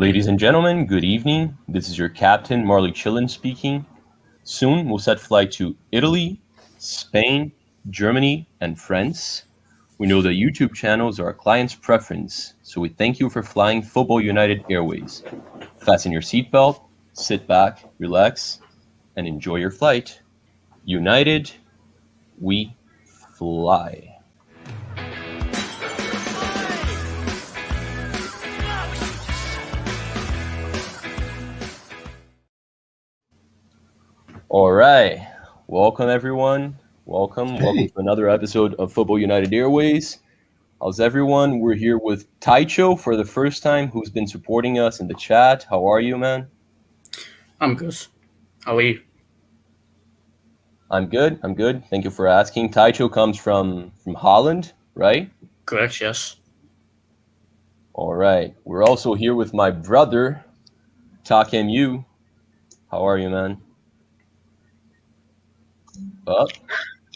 Ladies and gentlemen, good evening. This is your captain, Marley Chillin speaking. Soon we'll set flight to Italy, Spain, Germany, and France. We know that YouTube channels are our client's preference, so we thank you for flying Football United Airways. Fasten your seatbelt, sit back, relax, and enjoy your flight. United, we fly. All right. Welcome, everyone. Welcome to another episode of Football United Airways. How's everyone? We're here with Taicho for the first time, who's been supporting us in the chat. How are you, man? I'm good. How are you? I'm good. Thank you for asking. Taicho comes from Holland, right? Correct, yes. All right. We're also here with my brother, Takem Yu. How are you, man?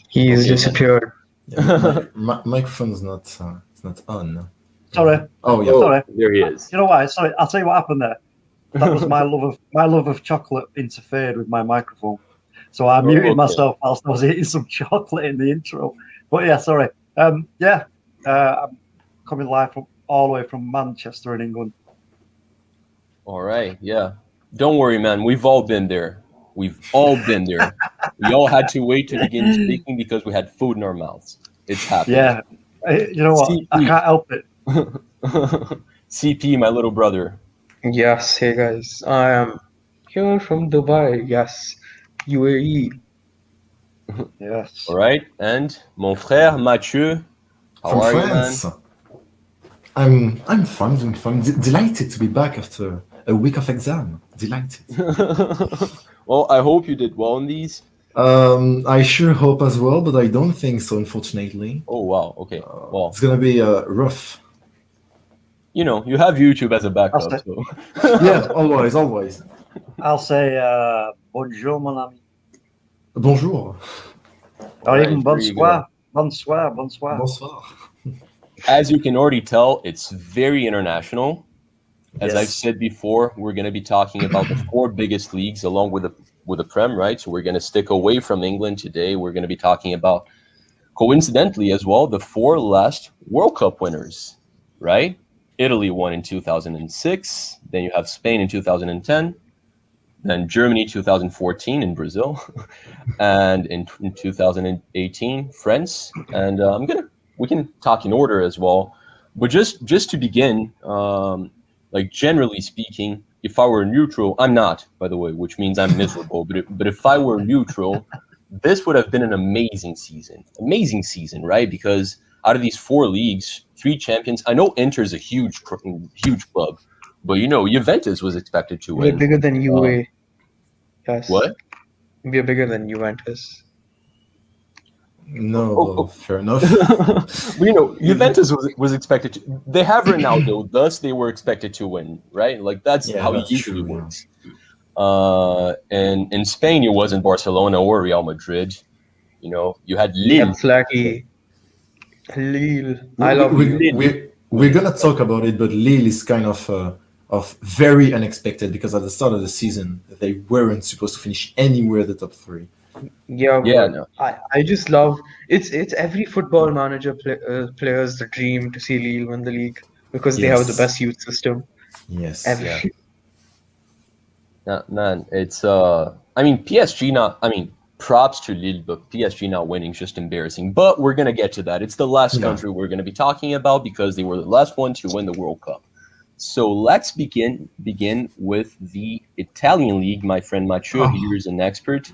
He's disappeared. Yeah, my microphone's not it's not on. No? Sorry. Oh yeah. Sorry. There he is. You know why? Sorry, I'll tell you what happened there. That was my love of chocolate interfered with my microphone, so I muted myself whilst I was eating some chocolate in the intro. But yeah, sorry. I'm coming live from all the way from Manchester in England. All right. Yeah. Don't worry, man. We've all been there. We all had to wait to begin speaking because we had food in our mouths. It's happening. Yeah. You know what? CP. I can't help it. CP, my little brother. Yes, hey guys. I am here from Dubai. Yes, UAE. Yes. All right. And mon frère Mathieu. How are France. you, man? I'm fine, doing fine. Delighted to be back after a week of exam. Delighted. Well, I hope you did well in these. I sure hope as well, but I don't think so, unfortunately. Oh, wow. Okay. Well, It's gonna be rough. you know, you have YouTube as a backup. That's So. Yeah, always. I'll say bonjour, mon ami. Bonjour. Or Right, even there you bonsoir. Bonsoir. Bonsoir. As you can already tell, it's very international. As Yes. I've said before, we're going to be talking about the four biggest leagues along with the Prem, right? So we're going to stick away from England today. We're going to be talking about, coincidentally as well, the four last World Cup winners, right? Italy won in 2006. Then you have Spain in 2010. Then Germany 2014 in Brazil. And in 2018, France. And we can talk in order as well. But just to begin, like generally speaking, if I were neutral, I'm not, by the way, which means I'm miserable. But if I were neutral, this would have been an amazing season, right? Because out of these four leagues, 3 champions. I know Inter's a huge club, but you know Juventus was expected to We're win. bigger than UAE. Yes. What? We're bigger than Juventus. No, fair enough. Well, you know, Juventus was expected to. They have Ronaldo, thus they were expected to win, right? Like that's how it usually true, works. And in Spain, it wasn't Barcelona or Real Madrid. You know, you had Lille. Flaky. Lille. I love Lille. We're gonna talk about it, but Lille is kind of very unexpected because at the start of the season they weren't supposed to finish anywhere the top 3. Yeah, No. I just love it's every football manager player's the dream to see Lille win the league because they have the Yes. best youth system. Yes. Ever. Yeah, man, it's I mean PSG not. I mean, props to Lille, but PSG not winning is just embarrassing. But we're gonna get to that. It's the last country we're gonna be talking about because they were the last one to win the World Cup. So let's begin with the Italian league. My friend Mathieu here is an expert.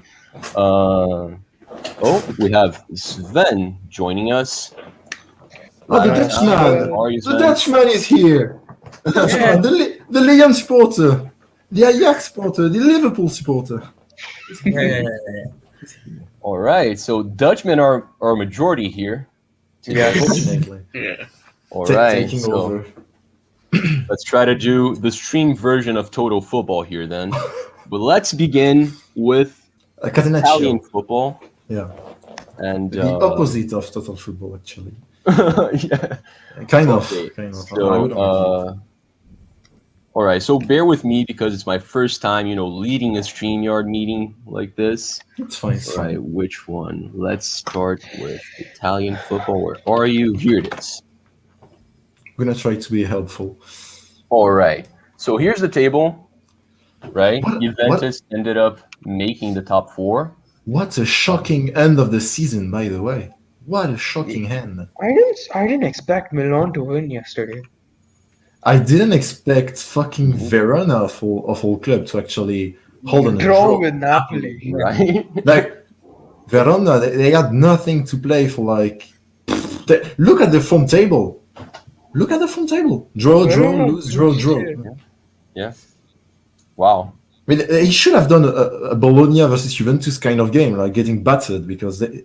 We have Sven joining us. Oh, the Dutchman! How are you, The Sven? Dutchman is here! The Dutchman, the Ligue supporter, the Ajax supporter, the Liverpool supporter. All right, so Dutchmen are majority here. Yeah. Unfortunately. Yeah. All right, Taking so over. let's try to do the stream version of Total Football here then. But let's begin with Italian Catenaccio. football. Yeah. And The opposite of total football, actually. yeah. Kind of. Okay, Kind of. I would So, argue. All right, so bear with me because it's my first time, leading a StreamYard meeting like this. It's fine. It's All right, fine. which one? Let's start with Italian football. Where are you? Here it is. I'm gonna try to be helpful. All right, so here's the table, right? What- Juventus ended up making the top 4. What a shocking end of the season, by the way. What a shocking end. I didn't expect Milan to win yesterday. I didn't expect fucking Verona of all club to actually hold on a Draw draw. with Napoli. Right? Like Verona, they had nothing to play for. Like, look at the form table. Look at the form table. Draw, Verona lose, draw. shit. Yeah. Wow. I mean, he should have done a Bologna versus Juventus kind of game, like getting battered because they,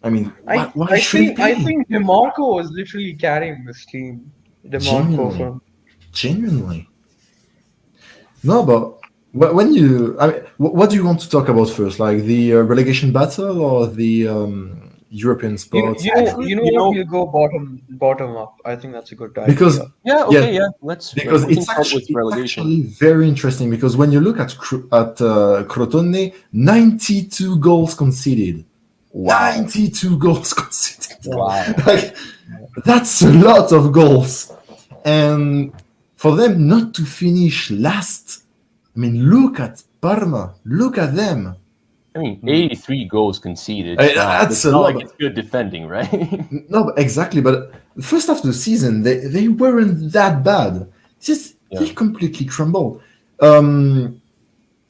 I mean, why should he I play? think DeMarco was literally carrying this team. DeMarco Genuinely. No, but when you, I mean, what do you want to talk about first? Like the relegation battle or the European spots? You know what? We'll go bottom up. I think that's a good idea. Because Yeah. Okay. Yeah. Let's. because we can it's start with actually, relegation. very interesting because when you look at Crotone, 92 goals conceded. Wow. 92 goals conceded. Wow. Like, that's a lot of goals. And for them not to finish last, I mean, look at Parma. Look at them. I mean, 83 goals conceded. That's It's a not lot. like it's good defending, right? No, exactly. But first half of the season, they weren't that bad. It's just they completely crumbled.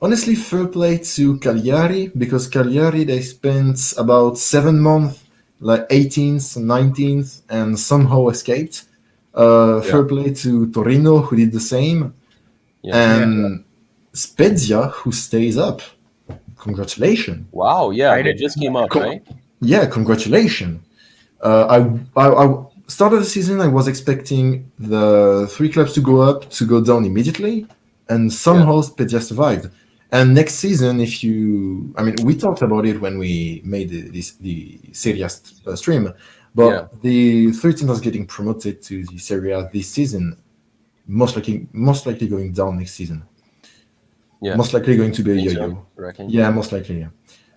Honestly, fair play to Cagliari because Cagliari they spent about 7 months, like 18th, 19th, and somehow escaped. Fair play to Torino who did the same, and Spezia who stays up. Congratulations! Wow. Yeah. They just came up, right? Yeah, congratulations. I started the season. I was expecting the 3 clubs to go up, to go down immediately, and somehow Spezia survived. And next season, we talked about it when we made the Serie stream, but the 3 teams are getting promoted to the Serie this season, most likely going down next season. Yeah. Most likely going to be a Think yo-yo. so, reckon? Yeah, most likely. Yeah.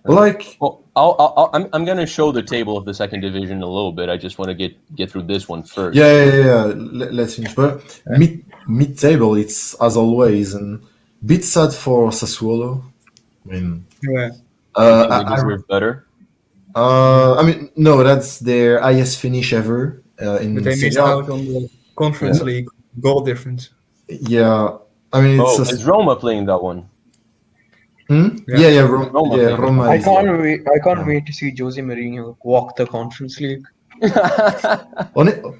Like, well, I'm gonna show the table of the second division a little bit. I just want to get through this one first. Yeah. Let's finish. But mid table, it's as always, and bit sad for Sassuolo. I mean, Yeah. They deserve better. No, that's their highest finish ever in But they missed Serie A. out on the Conference League goal difference. Yeah, I mean, it's Is Roma playing that one? Yeah, Roma. I can't wait to see Jose Mourinho walk the Conference League.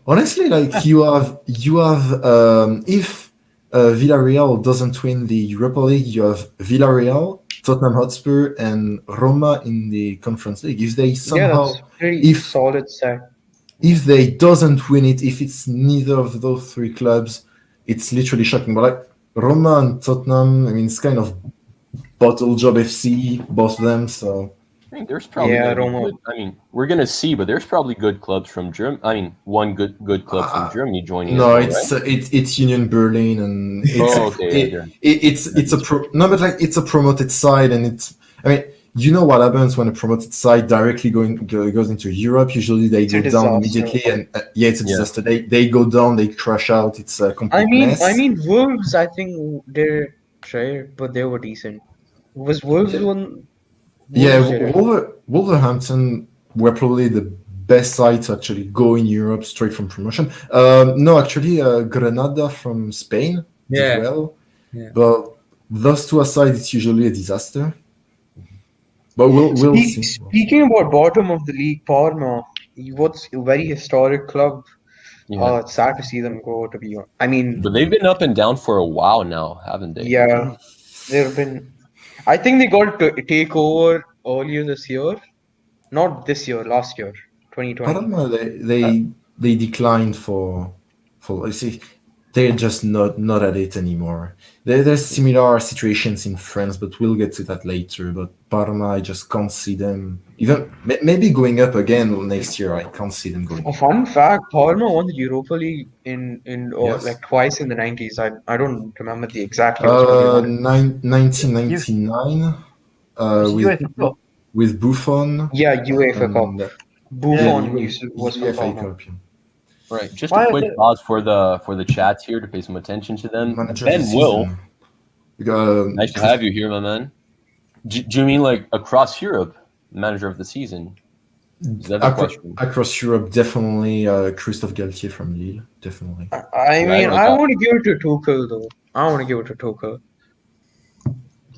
Honestly, like you have if Villarreal doesn't win the Europa League, you have Villarreal, Tottenham Hotspur, and Roma in the Conference League. If they somehow, that's pretty solid set. If they doesn't win it, if it's neither of those 3 clubs, it's literally shocking. But like Roma and Tottenham, I mean, it's kind of bottle job FC, both of them. So I think there's probably Roma. We're gonna see, but there's probably good clubs from Germany. I mean, one good club from Germany joining. No, as well, it's Union Berlin, and it's it's a promoted side, and it's. I mean, you know what happens when a promoted side directly goes into Europe? Usually they go down immediately, and it's a disaster. They go down, they crash out. It's a complete mess. I mean, Wolves. I think they're tired, but they were decent. Was Wolves one? Yeah, Wolverhampton were probably the best side to actually go in Europe straight from promotion. No, actually, Granada from Spain did well. Yeah. But those 2 aside, it's usually a disaster. But we'll see. Speaking about bottom of the league, Parma, what's a very historic club. Yeah. It's sad to see them go, to be honest. I mean... But they've been up and down for a while now, haven't they? Yeah. They've been... I think they got to take over earlier this year. Not this year, last year, 2020. Parma, they declined for they're just not at it anymore. There's similar situations in France, but we'll get to that later. But Parma, I just can't see them even maybe going up again next year. I can't see them going A up. fun fact: Parma won the Europa League in Yes. like twice in the 90s. I don't remember the exact years. But they won it. 1999 with Buffon. Yeah, UEFA Cup. And Buffon UEFA was from Parma. Cup. Yeah. Right. Just a quick pause for the chats here to pay some attention to them. Manager of Ben the Will, season. nice to have you here, my man. Do you mean like across Europe, manager of the season? Is that the question? Across Europe, definitely Christophe Galtier from Lille, definitely. I mean, I want to give it to Tuchel though. I want to give it to Tuchel.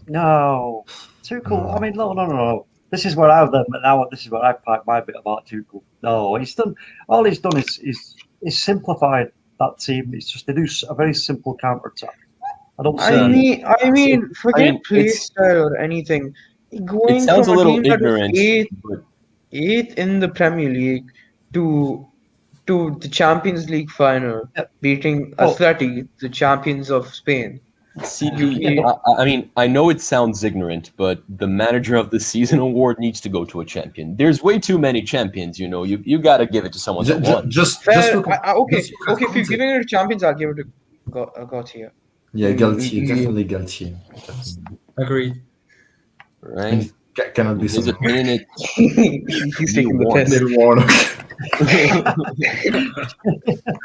No, Tuchel. I mean, no. This is where I've done, but now this is where I pipe my bit about Tuchel. No, he's done. All he's done is simplified that team. It's just they do a very simple counter attack. I don't see. I mean, forget play style or anything. Going it sounds from a little team that was ignorant. eighth in the Premier League to the Champions League final, beating Atleti, the champions of Spain. I mean, I know it sounds ignorant, but the manager of the season award needs to go to a champion. There's way too many champions, you know. You got to give it to someone that won. Okay. If you're giving it to champions, I'll give it to Gautier. Yeah, Galtier, definitely Galtier. Agreed. Right? Cannot be so. He's taking the piss.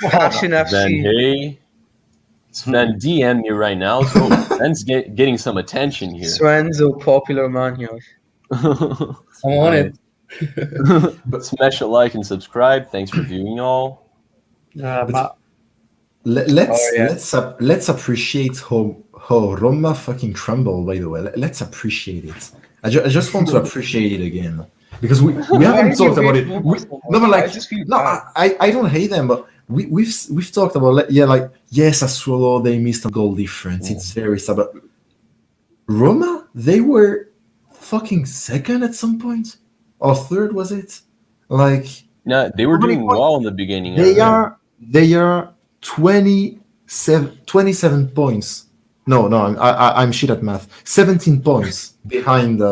Passion Then FC. hey, Sven DM me right now. So Sven's getting some attention here. Sven's a popular man here. I'm on it. Smash a like and subscribe. Thanks for viewing all. Let's appreciate how Roma fucking crumbled. By the way, let's appreciate it. I just want to appreciate it again because we haven't talked about it. I don't hate them, but we've talked about Sassuolo, they missed a goal difference. It's very sad. But Roma, they were fucking second at some point or third, was it? No, they were doing well in the beginning. They are 27 points. No, I'm shit at math. 17 points behind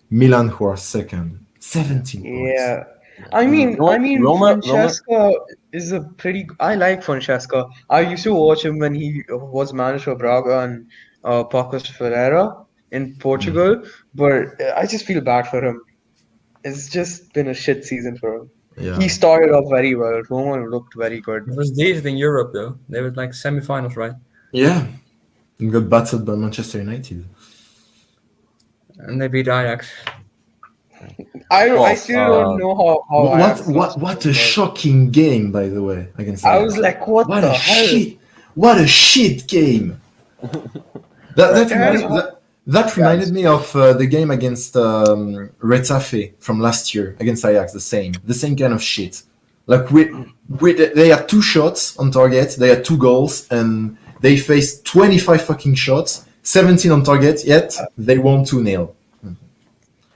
Milan, who are second. 17 points. Yeah. I mean, Francesca is a pretty. I like Francesca. I used to watch him when he was manager of Braga and Pacos Ferreira in Portugal, but I just feel bad for him. It's just been a shit season for him. Yeah. He started off very well. Roma looked very good. It was decent in Europe, though. They were like semi-finals, right? Yeah. And got battered by Manchester United. And they beat Ajax. I still don't know how. What a shocking game, by the way, against Ajax. I was like, what the hell? What a shit game. That reminded me of the game against Retafe from last year against Ajax. The same kind of shit. Like they had 2 shots on target, they had 2 goals, and they faced 25 fucking shots, 17 on target. Yet they won 2-0.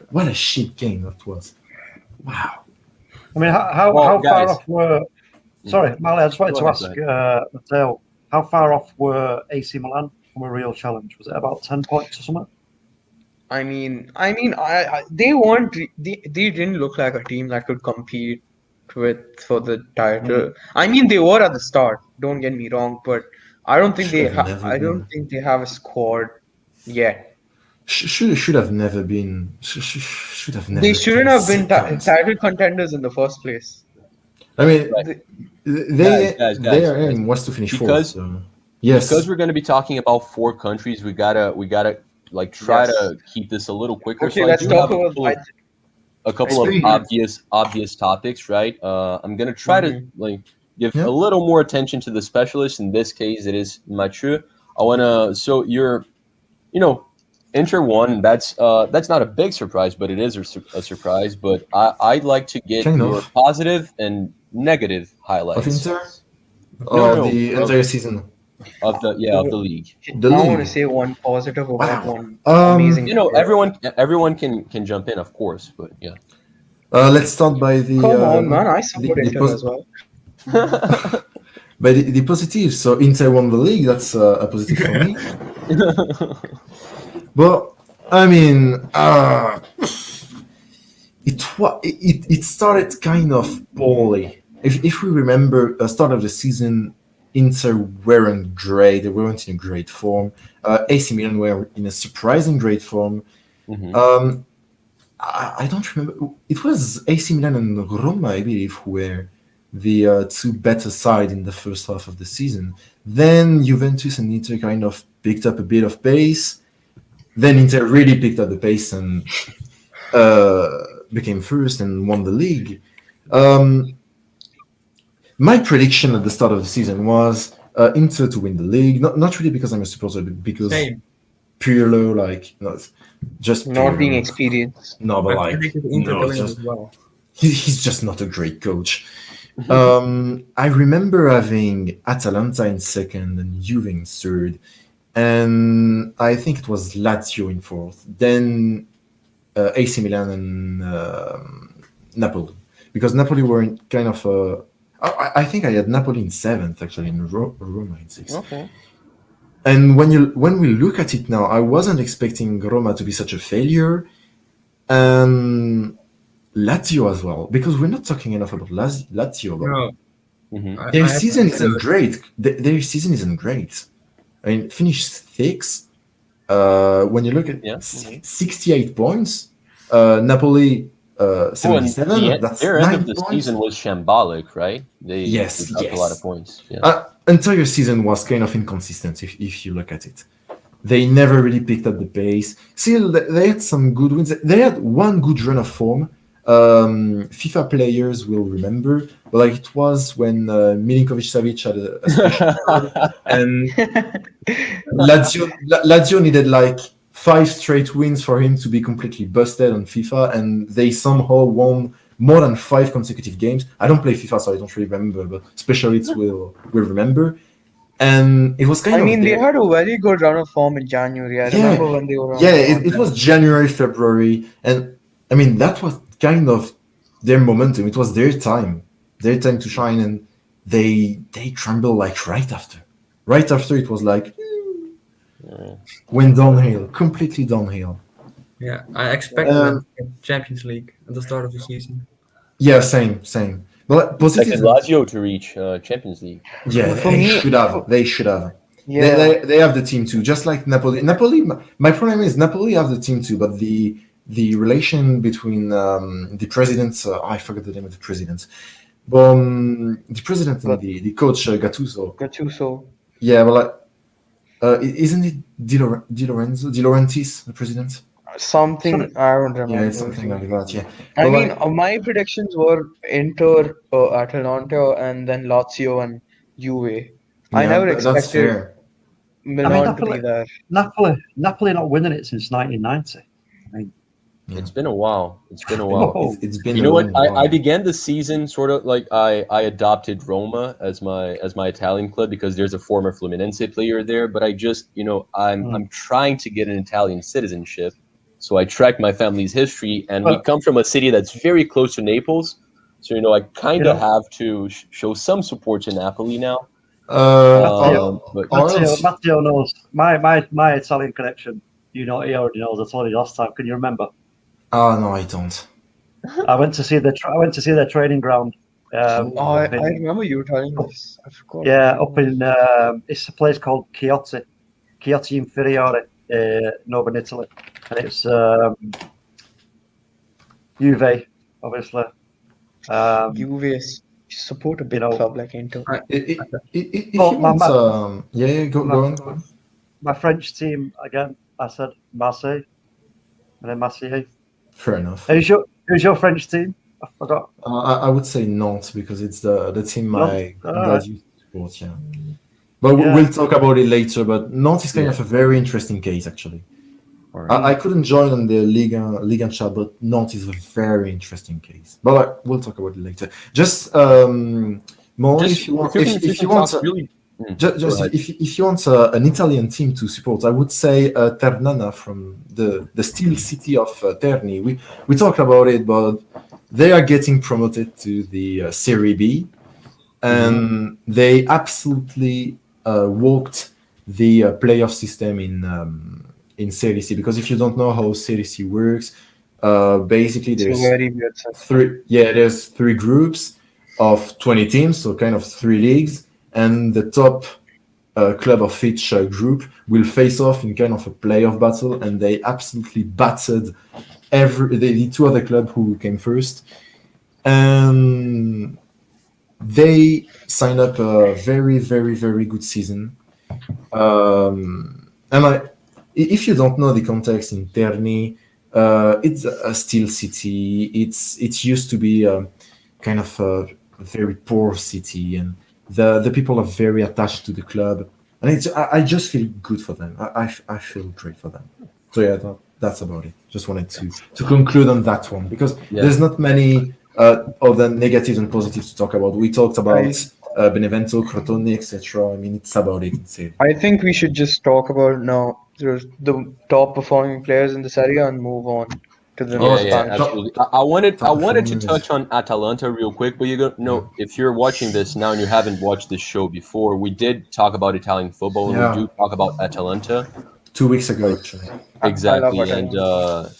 What a shit game that was! Wow. I mean, how far off were? Sorry, Mali, I just wanted to ask Matteo, how far off were AC Milan from a real challenge? Was it about 10 points or something? I mean, they weren't. They didn't look like a team that could compete for the title. I mean, they were at the start. Don't get me wrong, but I don't think they have a squad yet. Should have never been. Should have never. They shouldn't have been title contenders in the first place. I mean, their aim was to finish fourth. So. Yes, because we're going to be talking about 4 countries. We gotta try to keep this a little quicker. Okay, so let's talk about a couple of obvious topics, right? I'm gonna try to give a little more attention to the specialist. In this case, it is Mathieu. I wanna. So you're, Inter won. That's not a big surprise, but it is a surprise. But I'd like to get your positive and negative highlights of Inter. The entire season. Of the league. I want to say one positive about one amazing. Everyone can jump in, of course, but yeah. Let's start by the. Come on, man! I support Inter as well. But the positive, so Inter won the league. That's a positive for me. But I mean, it started kind of poorly. If we remember, start of the season, Inter weren't great. They weren't in great form. AC Milan were in a surprising great form. Mhm. I don't remember. It was AC Milan and Roma, I believe, who were the two better side in the first half of the season. Then Juventus and Inter kind of picked up a bit of pace. Then Inter really picked up the pace and became first and won the league. My prediction at the start of the season was Inter to win the league. Not really because I'm a supporter, but because Same. Pirlo, like, not just Not being Pirlo. experienced. No, but I like, predicted Inter no, to it's win just as well. he's just not a great coach. I remember having Atalanta in second and Juve in third, and I think it was Lazio in fourth. Then AC Milan and Napoli, because Napoli were in kind of I think I had Napoli in seventh actually, in Roma in sixth. Okay. And when we look at it now, I wasn't expecting Roma to be such a failure, and Lazio as well, because we're not talking enough about Lazio. But No, Mhm. their I have season to isn't say great. Their season isn't great. I mean, finished sixth. When you look at Yeah. 68 points, Napoli Oh, and 77. That's their end of 9 the points. season was shambolic, right? They Yes, dropped a lot of yes. points. Yeah. Entire season was kind of inconsistent if you look at it. They never really picked up the pace. Still, they had some good wins. They had one good run of form. FIFA players will remember, but like it was when Milinkovic Savic had a special run, and Lazio needed like 5 straight wins for him to be completely busted on FIFA, and they somehow won more than 5 consecutive games. I don't play FIFA, so I don't really remember, but specialists will remember. And it was kind I of mean, they their- had a very good run of form in January. I Yeah, remember when they were on yeah, on it was January, February, and I mean that was kind of their momentum. It was their time to shine, and they crumbled like right after. Right after it was like went downhill, completely downhill. yeah, I expected them to get Champions League at the start of the season. Yeah, same. But positives, Expected Lazio to reach Champions League. yeah, For they me, should have. They should have. yeah. They have the team too, just like Napoli. Napoli. My problem is Napoli have the team too, but the relation between the president, I forgot the name of the president, but the president and But the coach Gattuso. Gattuso, Yeah, well, isn't it Di Laurentiis, the president? something I don't Yeah, it's remember. something like that. Yeah, I but mean, like, my predictions were Inter, Atalanta, and then Lazio and Juve. I yeah, never that's expected fair. I mean, Milan to be there. Napoli not winning it since 1990. I mean, Yeah. It's been a while. It's been a while. whoa. It's been You a know what? long while. I began the season sort of like I adopted Roma as my Italian club because there's a former Fluminense player there. But I just I'm trying to get an Italian citizenship, so I track my family's history, and we But- come from a city that's very close to Naples. So I kind You of know- have to show some support to Napoli now. But Matteo knows my Italian connection. You know, he already knows. I told you last time. Can you remember? Oh no, I don't. I went to see their training ground. I Up in- remember you telling this. I forgot. Yeah, up in it's a place called Chioti Inferiore, northern Italy, and it's Juve, obviously. Juve support a big know, club like Inter. If Well, you want, go on. My French team again. I said Marseille, and then Marseille. Fair enough. Who's your French team? I forgot. I would say Nantes because it's the team my All dad right. used to support. Yeah, but Yeah. we'll talk about it later. But Nantes is kind of a very interesting case actually. I couldn't join on the Liga chat, but Nantes is a very interesting case. But we'll talk about it later. Just more if you want. If you want. If you want an Italian team to support, I would say Ternana from the steel city of Terni. We talked about it, but they are getting promoted to the Serie B, and they absolutely walked the playoff system in Serie C. Because if you don't know how Serie C works, basically there's there's 3 groups of 20 teams, so kind of 3 leagues, and the top club of each group will face off in kind of a playoff battle, and they absolutely battered the 2 other clubs who came first, and they signed up a very, very, very good season. And if you don't know the context in Terni, it's a steel city. It used to be kind of a very poor city, and the people are very attached to the club, and I just feel good for them. I feel great for them. So yeah, that's about it. Just wanted to conclude on that one, because there's not many other negatives and positives to talk about. We talked about Benevento, Crotone, etc. I mean, it's about it. I think we should just talk about now the top performing players in the Serie and move on to the Spanish. Absolutely. I wanted to touch on Atalanta real quick, but if you're watching this now and you haven't watched this show before, we did talk about Italian football, and we do talk about Atalanta 2 weeks ago, actually. Exactly, and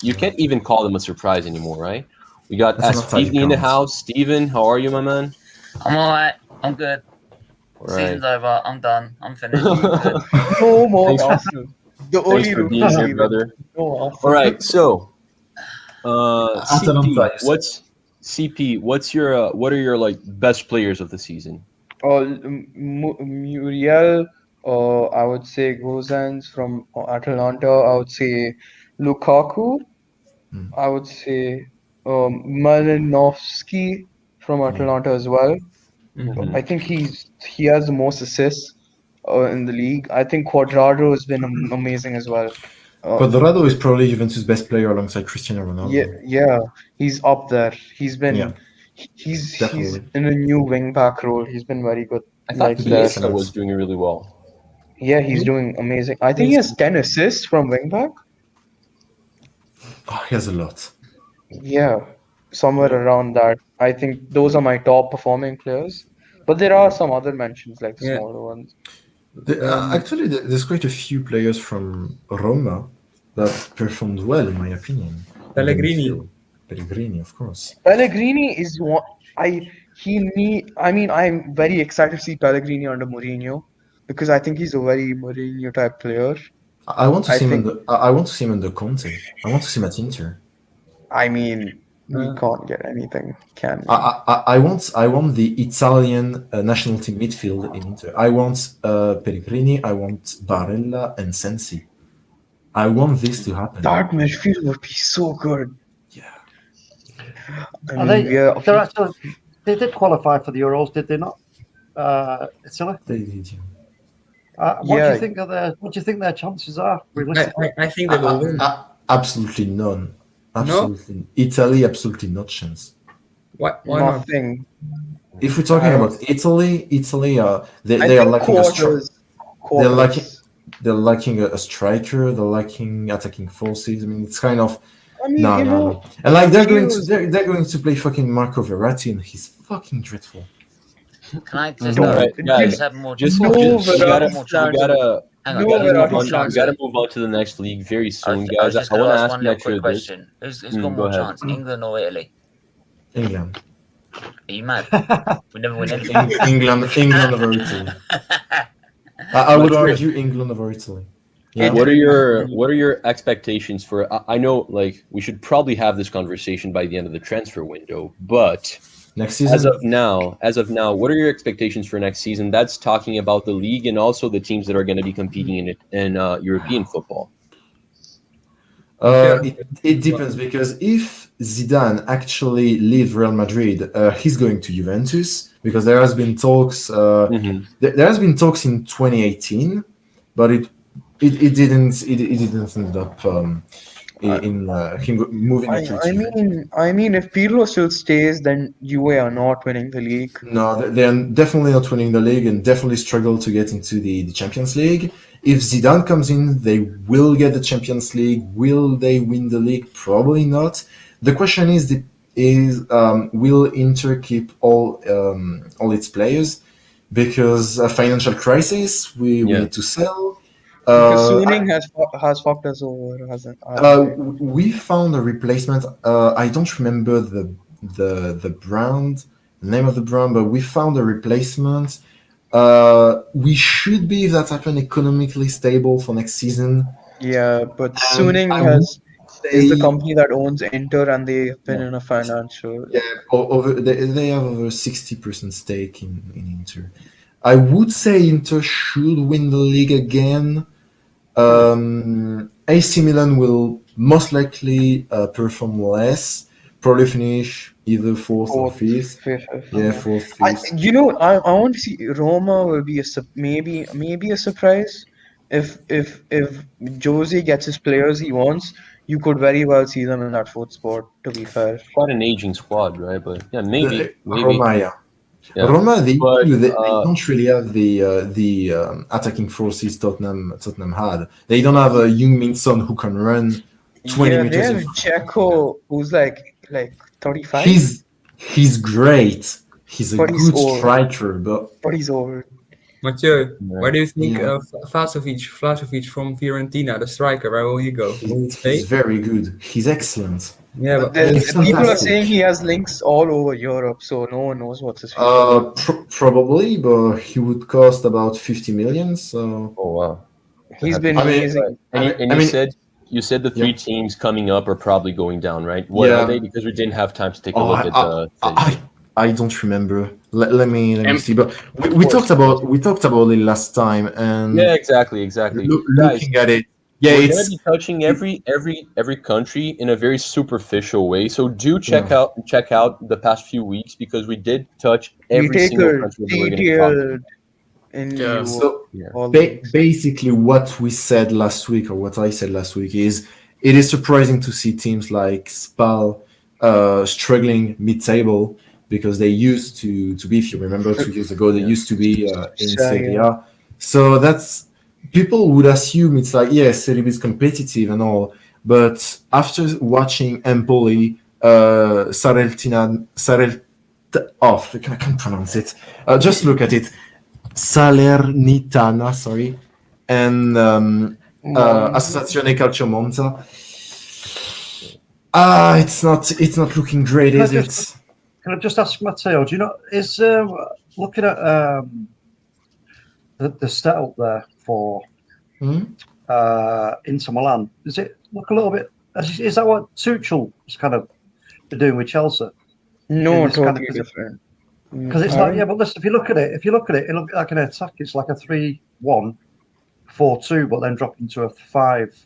you can't even call them a surprise anymore, right? We got Stevie in the house. Steven, how are you, my man? I'm alright. I'm good. Season's over. I'm done. I'm finished. No more Arsenal. Thanks for being here, brother. All right, so CP, what are your like best players of the season? Muriel, I would say Gozans from Atalanta. I would say Lukaku. I would say Malinovsky from Atalanta as well. I think he has the most assists in the league. I think Cuadrado has been amazing as well. Cuadrado is probably Juventus' best player alongside Cristiano Ronaldo. Yeah, he's up there. He's been he's in a new wing back role. He's been very good. I thought Chiesa was doing really well. Yeah, he's doing amazing. I think he has 10 assists from wing back. Oh, he has a lot. Yeah, somewhere around that. I think those are my top performing players. But there are some other mentions, like the smaller ones. Actually, there's quite a few players from Roma that performed well, in my opinion. Pellegrini, of course. Pellegrini is one. I'm very excited to see Pellegrini under Mourinho, because I think he's a very Mourinho type player. I want to see him under Conte. I want to see him at Inter. I mean, we can't get anything, can we? I want the Italian national team midfield in Inter. I want Pellegrini, I want Barella and Sensi. I want this to happen. That midfield would be so good. Yeah. They did qualify for the Euros, did they not? Italy? They did, yeah. What do you think their chances are? I think they will win. Absolutely none. Absolutely. No? Italy, absolutely no chance. Why Nothing. If we're talking about Italy, they are lacking a striker. They're lacking a striker. They're lacking attacking forces. I mean, it's kind of no. And like they're going to play fucking Marco Verratti, and he's fucking dreadful. Can I just have more? We gotta move on to the next league very soon, guys. I want to ask one little quick question. Who's got more chance, England or Italy? England. Are you mad? We never win anything. England over Italy. I would argue England over Italy. Yeah. What are your expectations for? I know, like, we should probably have this conversation by the end of the transfer window, but next season, as of now, what are your expectations for next season? That's talking about the league and also the teams that are going to be competing in it in European football. It depends, because if Zidane actually leaves Real Madrid, he's going to Juventus, because there has been talks. There has been talks in 2018, but it didn't end up in him moving. I mean, if Pirlo still stays, then Juve are not winning the league. No, they're definitely not winning the league, and definitely struggle to get into the Champions League. If Zidane comes in, they will get the Champions League. Will they win the league? Probably not. The question is, is will Inter keep all its players because a financial crisis? We need to sell. Because Suning has fucked us over, hasn't we found a replacement. I don't remember the brand, the name of the brand, but we found a replacement. We should be, if that happened, economically stable for next season. Yeah, but Suning is the company that owns Inter, and they've been in a financial. Yeah, they have over 60% stake in Inter. I would say Inter should win the league again. AC Milan will most likely perform less, probably finish either fourth or fifth. Yeah, fourth, fifth. I want to see Roma will be maybe a surprise. If Jose gets his players he wants, you could very well see them in that fourth spot. To be fair, quite an aging squad, right? But yeah, maybe. Roma, yeah. Roma, they don't really have the attacking forces Tottenham had. They don't have a Heung-min Son who can run 20 meters. They have Dzeko, who's like 35. He's great. He's a good striker, but he's old. Mathieu, where do you think Vlahovic from Fiorentina, the striker, where will he go? He's very good. He's excellent. Yeah, but people are saying he has links all over Europe, so no one knows what's his future. Probably, but he would cost about 50 million. So, oh wow, he's been amazing. You said the three teams coming up are probably going down, right? What are they? Because we didn't have time to take a look at the. I don't remember. Let me see. But we talked about it last time, and yeah, exactly. Looking at it, we're going to be touching every country in a very superficial way. So do check out the past few weeks because we did touch every single country we're going to talk. Basically, what we said last week, or what I said last week, is it is surprising to see teams like Spal struggling mid-table. Because they used to be, if you remember 2 years ago, they used to be in Serie. So that's, people would assume it's like, yeah, Serie B is competitive and all. But after watching Empoli, I can't pronounce it. Just look at it. Salernitana, sorry. And Associazione Calcio Monza. It's not looking great, is it? Can I just ask Matteo? Do you know, is looking at the setup there for Inter Milan? Does it look a little bit? Is that what Tuchel is kind of doing with Chelsea? No, totally different. Because it's like, yeah, but listen, if you look at it, it looks like an attack. It's like a 3-1, 4-2, but then dropping to a 5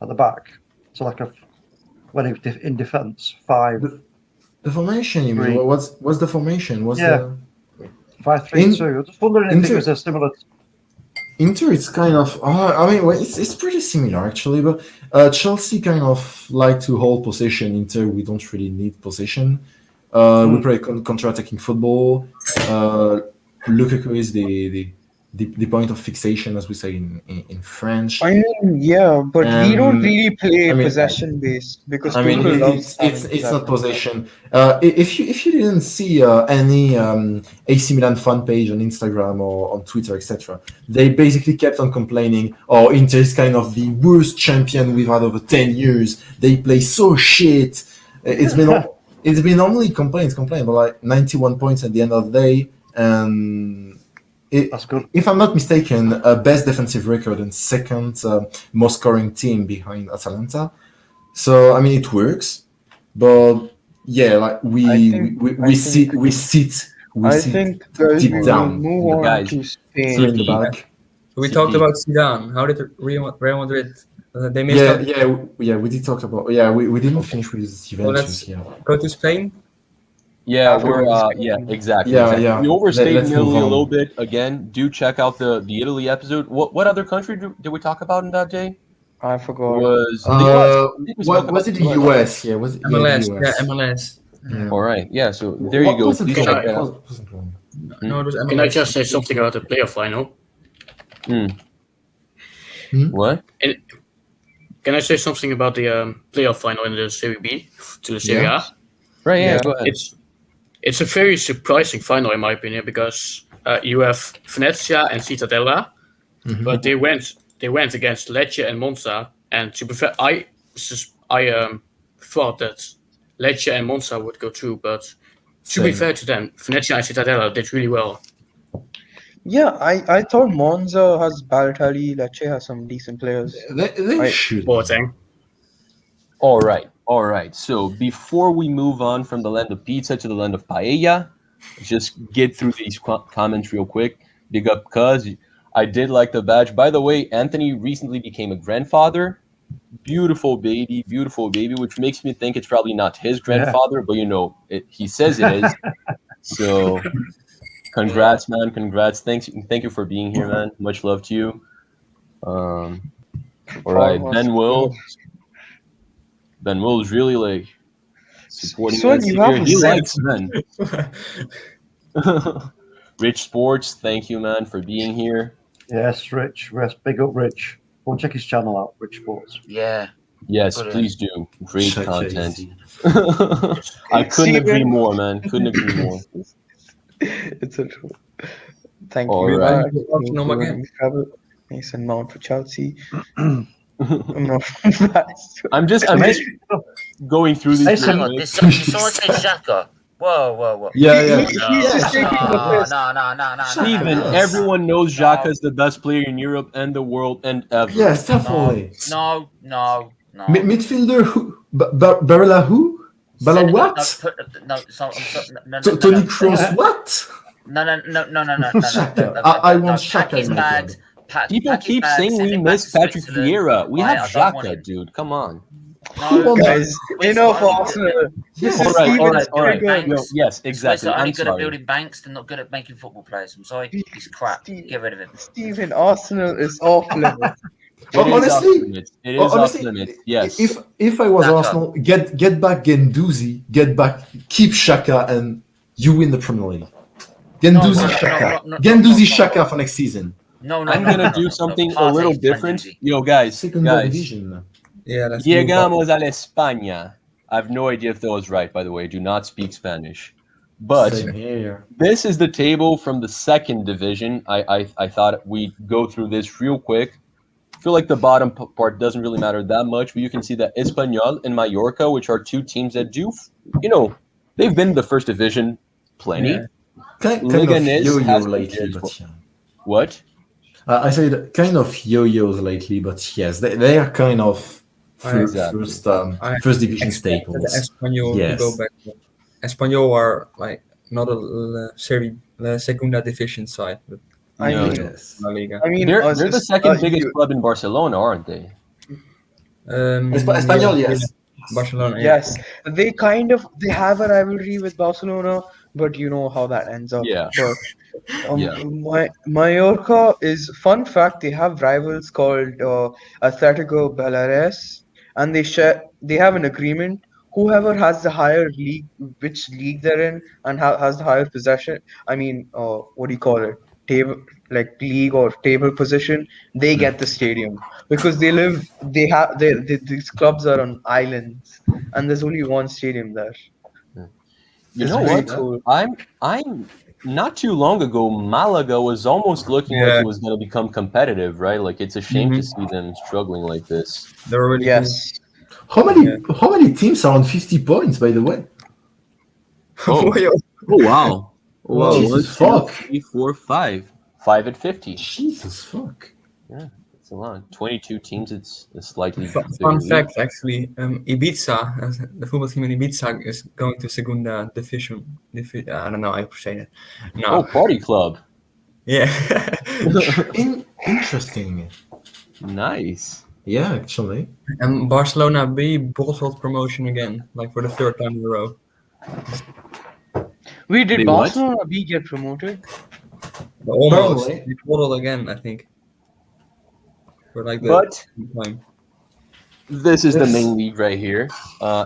at the back. So like in defence, 5. The formation, you mean? What's the formation? 5-3-2. I'm just wondering if it was a similar. Inter, it's kind of. It's pretty similar actually, but Chelsea kind of like to hold possession. Inter, we don't really need possession. We play counter-attacking football. Lukaku is the point of fixation, as we say in French. I mean, yeah, but we don't really play possession based because people love. It's not possession. If you didn't see any AC Milan fan page on Instagram or on Twitter, etc., they basically kept on complaining, "Oh, Inter is kind of the worst champion we've had over 10 years. They play so shit." It's been only complaints, but like 91 points at the end of the day, and. That's good. If I'm not mistaken, best defensive record and second most scoring team behind Atalanta. So I mean, it works, but yeah, like we sit deep down. Move on to Spain. In the back. We talked about Zidane. How did Real Madrid? They missed out. Yeah. We did talk about. Yeah, we didn't finish with Juventus. Go to Spain. Yeah, exactly. Yeah. We overstayed Italy a little bit. Again, do check out the Italy episode. What other country did we talk about in that day? I forgot. Was it the US? Yeah, was it MLS? US? Yeah, MLS. Yeah. All right. Yeah. So there you go. No, it was MLS. Can I just say something about the playoff final? What? Can I say something about the playoff final in the Serie B to the Serie A? Right, Yeah. go ahead. It's a very surprising final in my opinion because you have Venezia and Cittadella, but they went against Lecce and Monza, and to be fair, I thought that Lecce and Monza would go through, but to be fair to them, Venezia and Cittadella did really well. Yeah, I thought Monza has Balotelli, Lecce has some decent players. They should. Boateng. All right. So before we move on from the land of pizza to the land of paella, just get through these comments real quick. Big up, cuz I did like the badge. By the way, Anthony recently became a grandfather. Beautiful baby, which makes me think it's probably not his grandfather, but he says it is. So, congrats, man. Congrats. Thank you for being here, man. Much love to you. All right, Ben Will is really like supporting us here. He likes men. Rich Sports, thank you, man, for being here. Yes, Rich. Big up, Rich. Go and check his channel out, Rich Sports. Yeah. Yes, please do. Great content. I couldn't agree more, man. Couldn't agree more. It's a true. Thank All you. right. Mason Mount for Chelsea. I'm just going through these. Hang on, did someone say Xhaka? Whoa. Yeah. He's just taking the piss. No. Steven, everyone knows Xhaka is the best player in Europe and the world and ever. Yes, definitely. No. Midfielder who? Barella who? Bala what? Tony Kroos what? No. Shaka. I want Shaka in my team. People keep saying we miss Patrick Vieira. We have Xhaka, dude. Come on. No, guys, enough Arsenal. All right. Yes, exactly. They're only I'm good sorry. at building banks. They're not good at making football players. I'm sorry. He's crap. Get rid of him. Steven, Arsenal is off limits. Honestly, it is off limits. Yes. If I was Arsenal, get back Guendouzi, keep Xhaka, and you win the Premier League. Guendouzi, Xhaka. Guendouzi, Xhaka for next season. No. I'm gonna do something a little different. Yo, guys. Division. Yeah, that's Llegamos a la España. I have no idea if that was right, by the way. I do not speak Spanish. But Same here. this is the table from the second division. I thought we'd go through this real quick. I feel like the bottom part doesn't really matter that much, but you can see that Espanyol and Mallorca, which are two teams that do, they've been in the first division plenty. Yeah. Kind of Leganés yo-yo has lately, been but yeah. What? I said kind of yo-yos lately, but yes, they are kind of first division staples. Espanyol Yes. to go back. Espanyol are like not a Serie Segunda division side, but Yes. La Liga. I mean, They're the second biggest club in Barcelona, aren't they? Espanyol, yes. Barcelona. Yes, they have a rivalry with Barcelona, but you know how that ends up. Yeah. But Mallorca is fun fact. They have rivals called Atletico Baleares, and they have an agreement. Whoever has the higher league, which league they're in, and has the higher possession. I mean, what do you call it? Table, like league or table position, they get the stadium because these clubs are on islands and there's only one stadium there. You know what? Cool. I'm not too long ago, Malaga was almost looking like it was going to become competitive, right? Like it's a shame to see them struggling like this. They're already How many teams are on 50 points, by the way? Oh wow. Whoa, Jesus fuck. 3, 4, 5. 5 at 50. Jesus fuck. Yeah, it's a lot. 22 teams, it's slightly Fun fact, actually, Ibiza, the football team in Ibiza is going to Segunda Division. I don't know how to say that. No. Oh, party club. Yeah. Interesting. Nice. Yeah, actually. And Barcelona B bottled promotion again, like for the third time in a row. Did They Barcelona B get promoted? Almost. Probably. They bottled again, I think. For like the But time. This is the main league right here.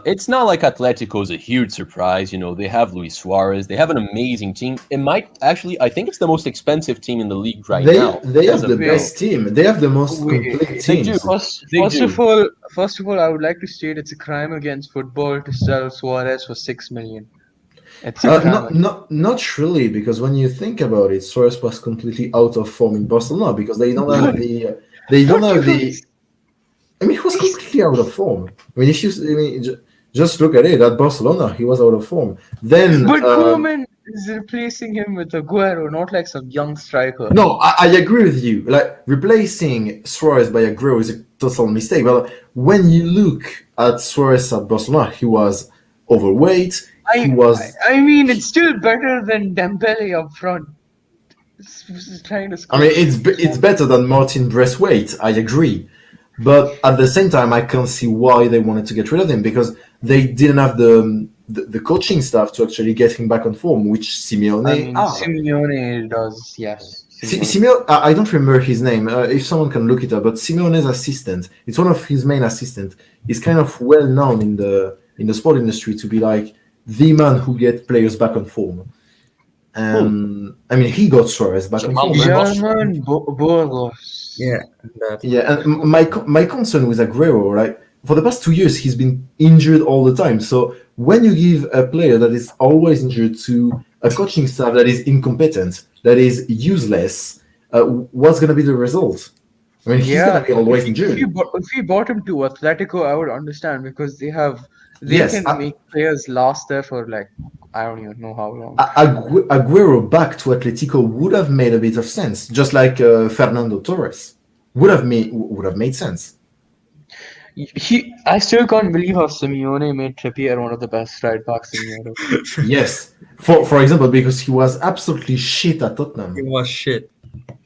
It's not like Atletico is a huge surprise. They have Luis Suarez. They have an amazing team. It might actually, I think it's the most expensive team in the league right now. They have the best team. They have the most complete team. They do. First of all, I would like to state it's a crime against football to sell Suarez for 6 million. It's a crime. Not really, because when you think about it, Suarez was completely out of form in Barcelona because they don't have the. I mean, he was completely out of form. I mean, just look at it. At Barcelona, he was out of form. Then, but Koeman is replacing him with Aguero, not like some young striker. No, I agree with you. Like, replacing Suarez by Aguero is a total mistake. But when you look at Suarez at Barcelona, he was overweight. I mean, it's still better than Dembele up front. It's trying to score. I mean, it's better than Martin Braithwaite. I agree. But at the same time, I can't see why they wanted to get rid of him, because they didn't have the coaching staff to actually get him back on form, which Simeone. Simeone does, yes. Simeone, I don't remember his name. If someone can look it up, but Simeone's assistant, it's one of his main assistants. He's kind of well known in the sport industry to be like the man who gets players back on form. And I mean, he got Suarez back on form. German Burgos. Yeah. And my concern with Aguero, right? For the past 2 years, he's been injured all the time. So when you give a player that is always injured to a coaching staff that is incompetent, that is useless, what's going to be the result? I mean, he's going to be always injured. If you bought him to Atletico, I would understand, because they can make players last there for like, I don't even know how long. Aguero back to Atletico would have made a bit of sense, just like Fernando Torres would have made sense. I still can't believe how Simeone made Trippier one of the best right backs in Europe. Yes, for example, because he was absolutely shit at Tottenham. He was shit.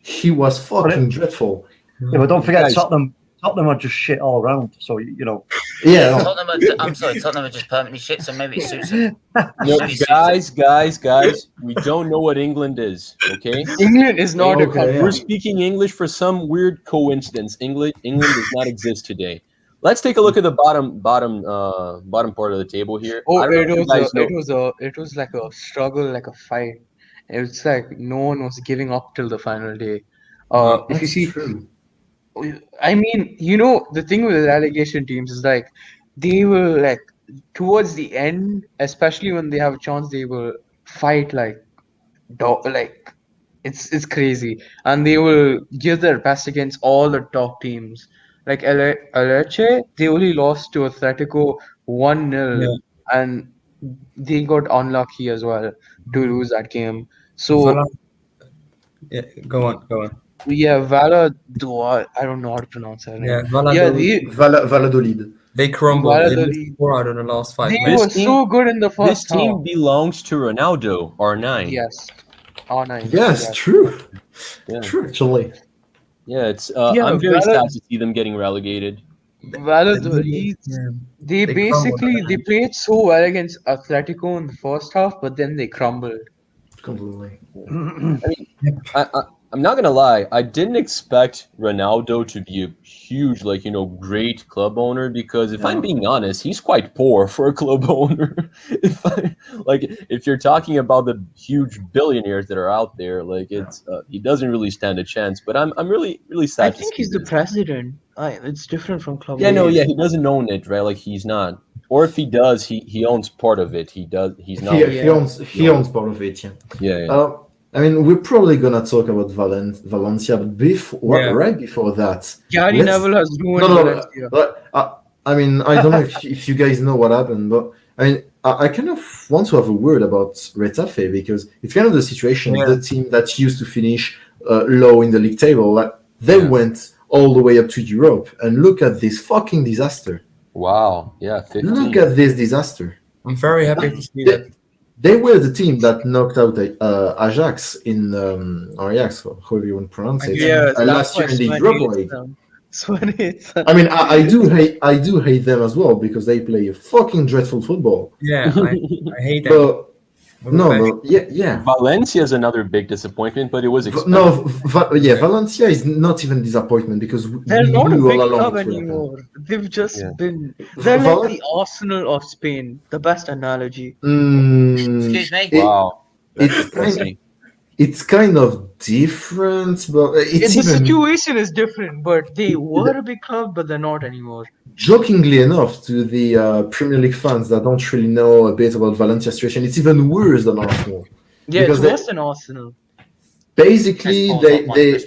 He was fucking dreadful. Yeah, but don't forget Tottenham are just shit all around. So Yeah. Tottenham are just permanently shit. So maybe it suits them. Guys, we don't know what England is. Okay. England is not a country. We're speaking English for some weird coincidence. England does not exist today. Let's take a look at the bottom part of the table here. Oh, it was like a struggle, like a fight. It's like no one was giving up till the final day. If you see, I mean, the thing with the relegation teams is like they will like towards the end, especially when they have a chance, they will fight like it's crazy, and they will give their best against all the top teams. Like Elche, they only lost to Atletico 1-0, and they got unlucky as well to lose that game. So go on. Yeah, Valladolid. I don't know how to pronounce that name. Yeah, Valladolid. Valladolid. They crumbled. Valladolid. They missed 4 out of the last 5 They minutes. were so good in the first This team belongs to Ronaldo, R9. Yes, R9. Yes, true. Yeah. True, actually. Yeah, it's. I'm very sad to see them getting relegated. Valladolid. They played so well against Atletico in the first half, but then they crumbled. Completely. I'm not gonna lie. I didn't expect Ronaldo to be a huge, great club owner, because if I'm being honest, he's quite poor for a club owner. If you're talking about the huge billionaires that are out there, he doesn't really stand a chance. But I'm really really sad. I think he's the president. It's different from club. He doesn't own it, right? Like he's not. Or if he does, he owns part of it. He does. He's not. He owns part of it. Yeah. I mean, we're probably gonna talk about Valencia, but right before that, Gary Neville has ruined Valencia. I mean, I don't know if you guys know what happened, but I mean, I kind of want to have a word about Retafe, because it's kind of the situation. The team that used to finish low in the league table, they went all the way up to Europe, and look at this fucking disaster. Wow. Yeah. 15. Look at this disaster. I'm very happy to see that. They were the team that knocked out Ajax in Ajax, or however you want to pronounce it. Last year in the Europa League. I mean, I do hate them as well, because they play fucking dreadful football. Yeah, I hate that. Valencia is another big disappointment, but it was expensive. Valencia is not even disappointment because they're not a big club anymore. They've just been. They're like the Arsenal of Spain. The best analogy. Excuse me. Wow, it's kind of different, but the situation is different. But they were a big club, but they're not anymore. Jokingly enough, to the Premier League fans that don't really know a bit about Valencia's situation, it's even worse than Arsenal. Yeah, it's worse than Arsenal. Basically, it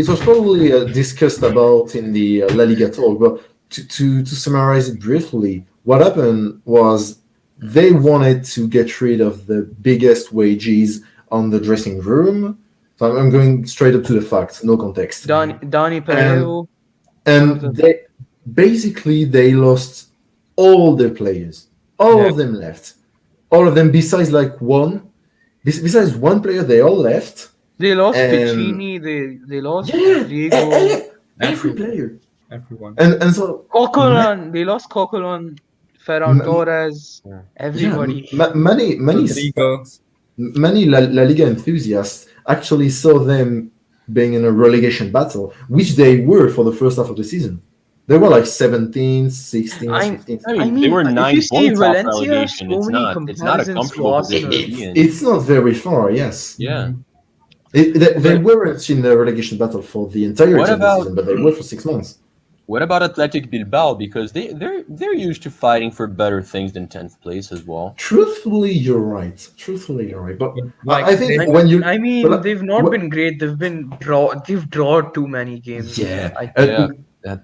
was probably discussed about in the La Liga talk, but to summarize it briefly, what happened was they wanted to get rid of the biggest wages on the dressing room. So I'm going straight up to the facts, no context. Dani Pereiro. And they lost all their players. All of them left. All of them, besides one. Besides one player, they all left. They lost Piccini. They lost Diego. Every player. Everyone. And so Coquelin. They lost Coquelin. Ferran Torres. Everybody. Many La Liga enthusiasts actually saw them being in a relegation battle, which they were for the first half of the season. They were like 17, 16, 15. I mean, they were 9 points off relegation. It's not a comfortable position to be in. It's not very far, yes. Yeah. They weren't in the relegation battle for the entirety of the season, but they were for 6 months. What about Athletic Bilbao? Because they're used to fighting for better things than 10th place as well. Truthfully, you're right. But I think they've not been great. They've drawn too many games. Yeah.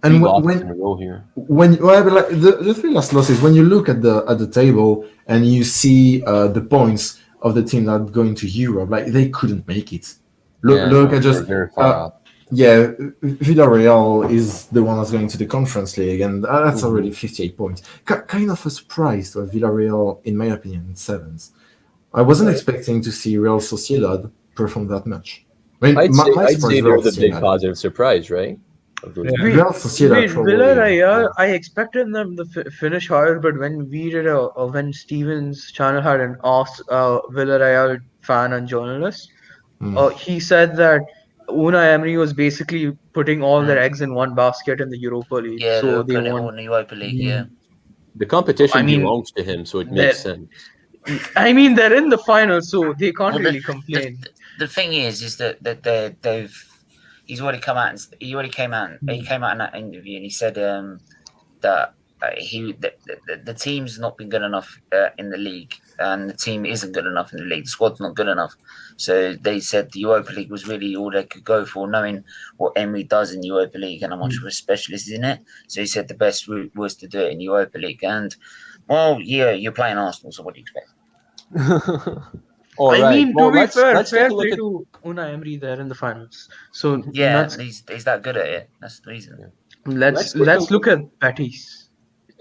And when in a row here. The three last losses, when you look at the table and you see the points of the team that are going to Europe, like they couldn't make it. Look at just very far out. Yeah, Villarreal is the one that's going to the Conference League, and that's already 58 points. Kind of a surprise to have Villarreal, in my opinion, in 7th. I wasn't expecting to see Real Sociedad perform that much. I mean, I'd say there was a big positive surprise, right? Real Sociedad. Villarreal, I expected them to finish higher, but when we did when Steven's channel had an Villarreal fan and journalist, he said that Unai Emery was basically putting all their eggs in one basket in the Europa League. Yeah, so they won in the Europa League. Yeah, the competition belongs to him, so it makes sense. I mean, they're in the final, so they can't really complain. The thing is that he's already come out. He came out in that interview, and he said that the team's not been good enough in the league, and the team isn't good enough in the league. The squad's not good enough. So they said the Europa League was really all they could go for, knowing what Emery does in the Europa League and how much of a specialist is in it. So he said the best route was to do it in Europa League. And, well, yeah, you're playing Arsenal, so what do you expect? I mean, to be fair play to Unai Emery there in the finals. So yeah, he's that good at it. That's the reason. Let's look at Betis.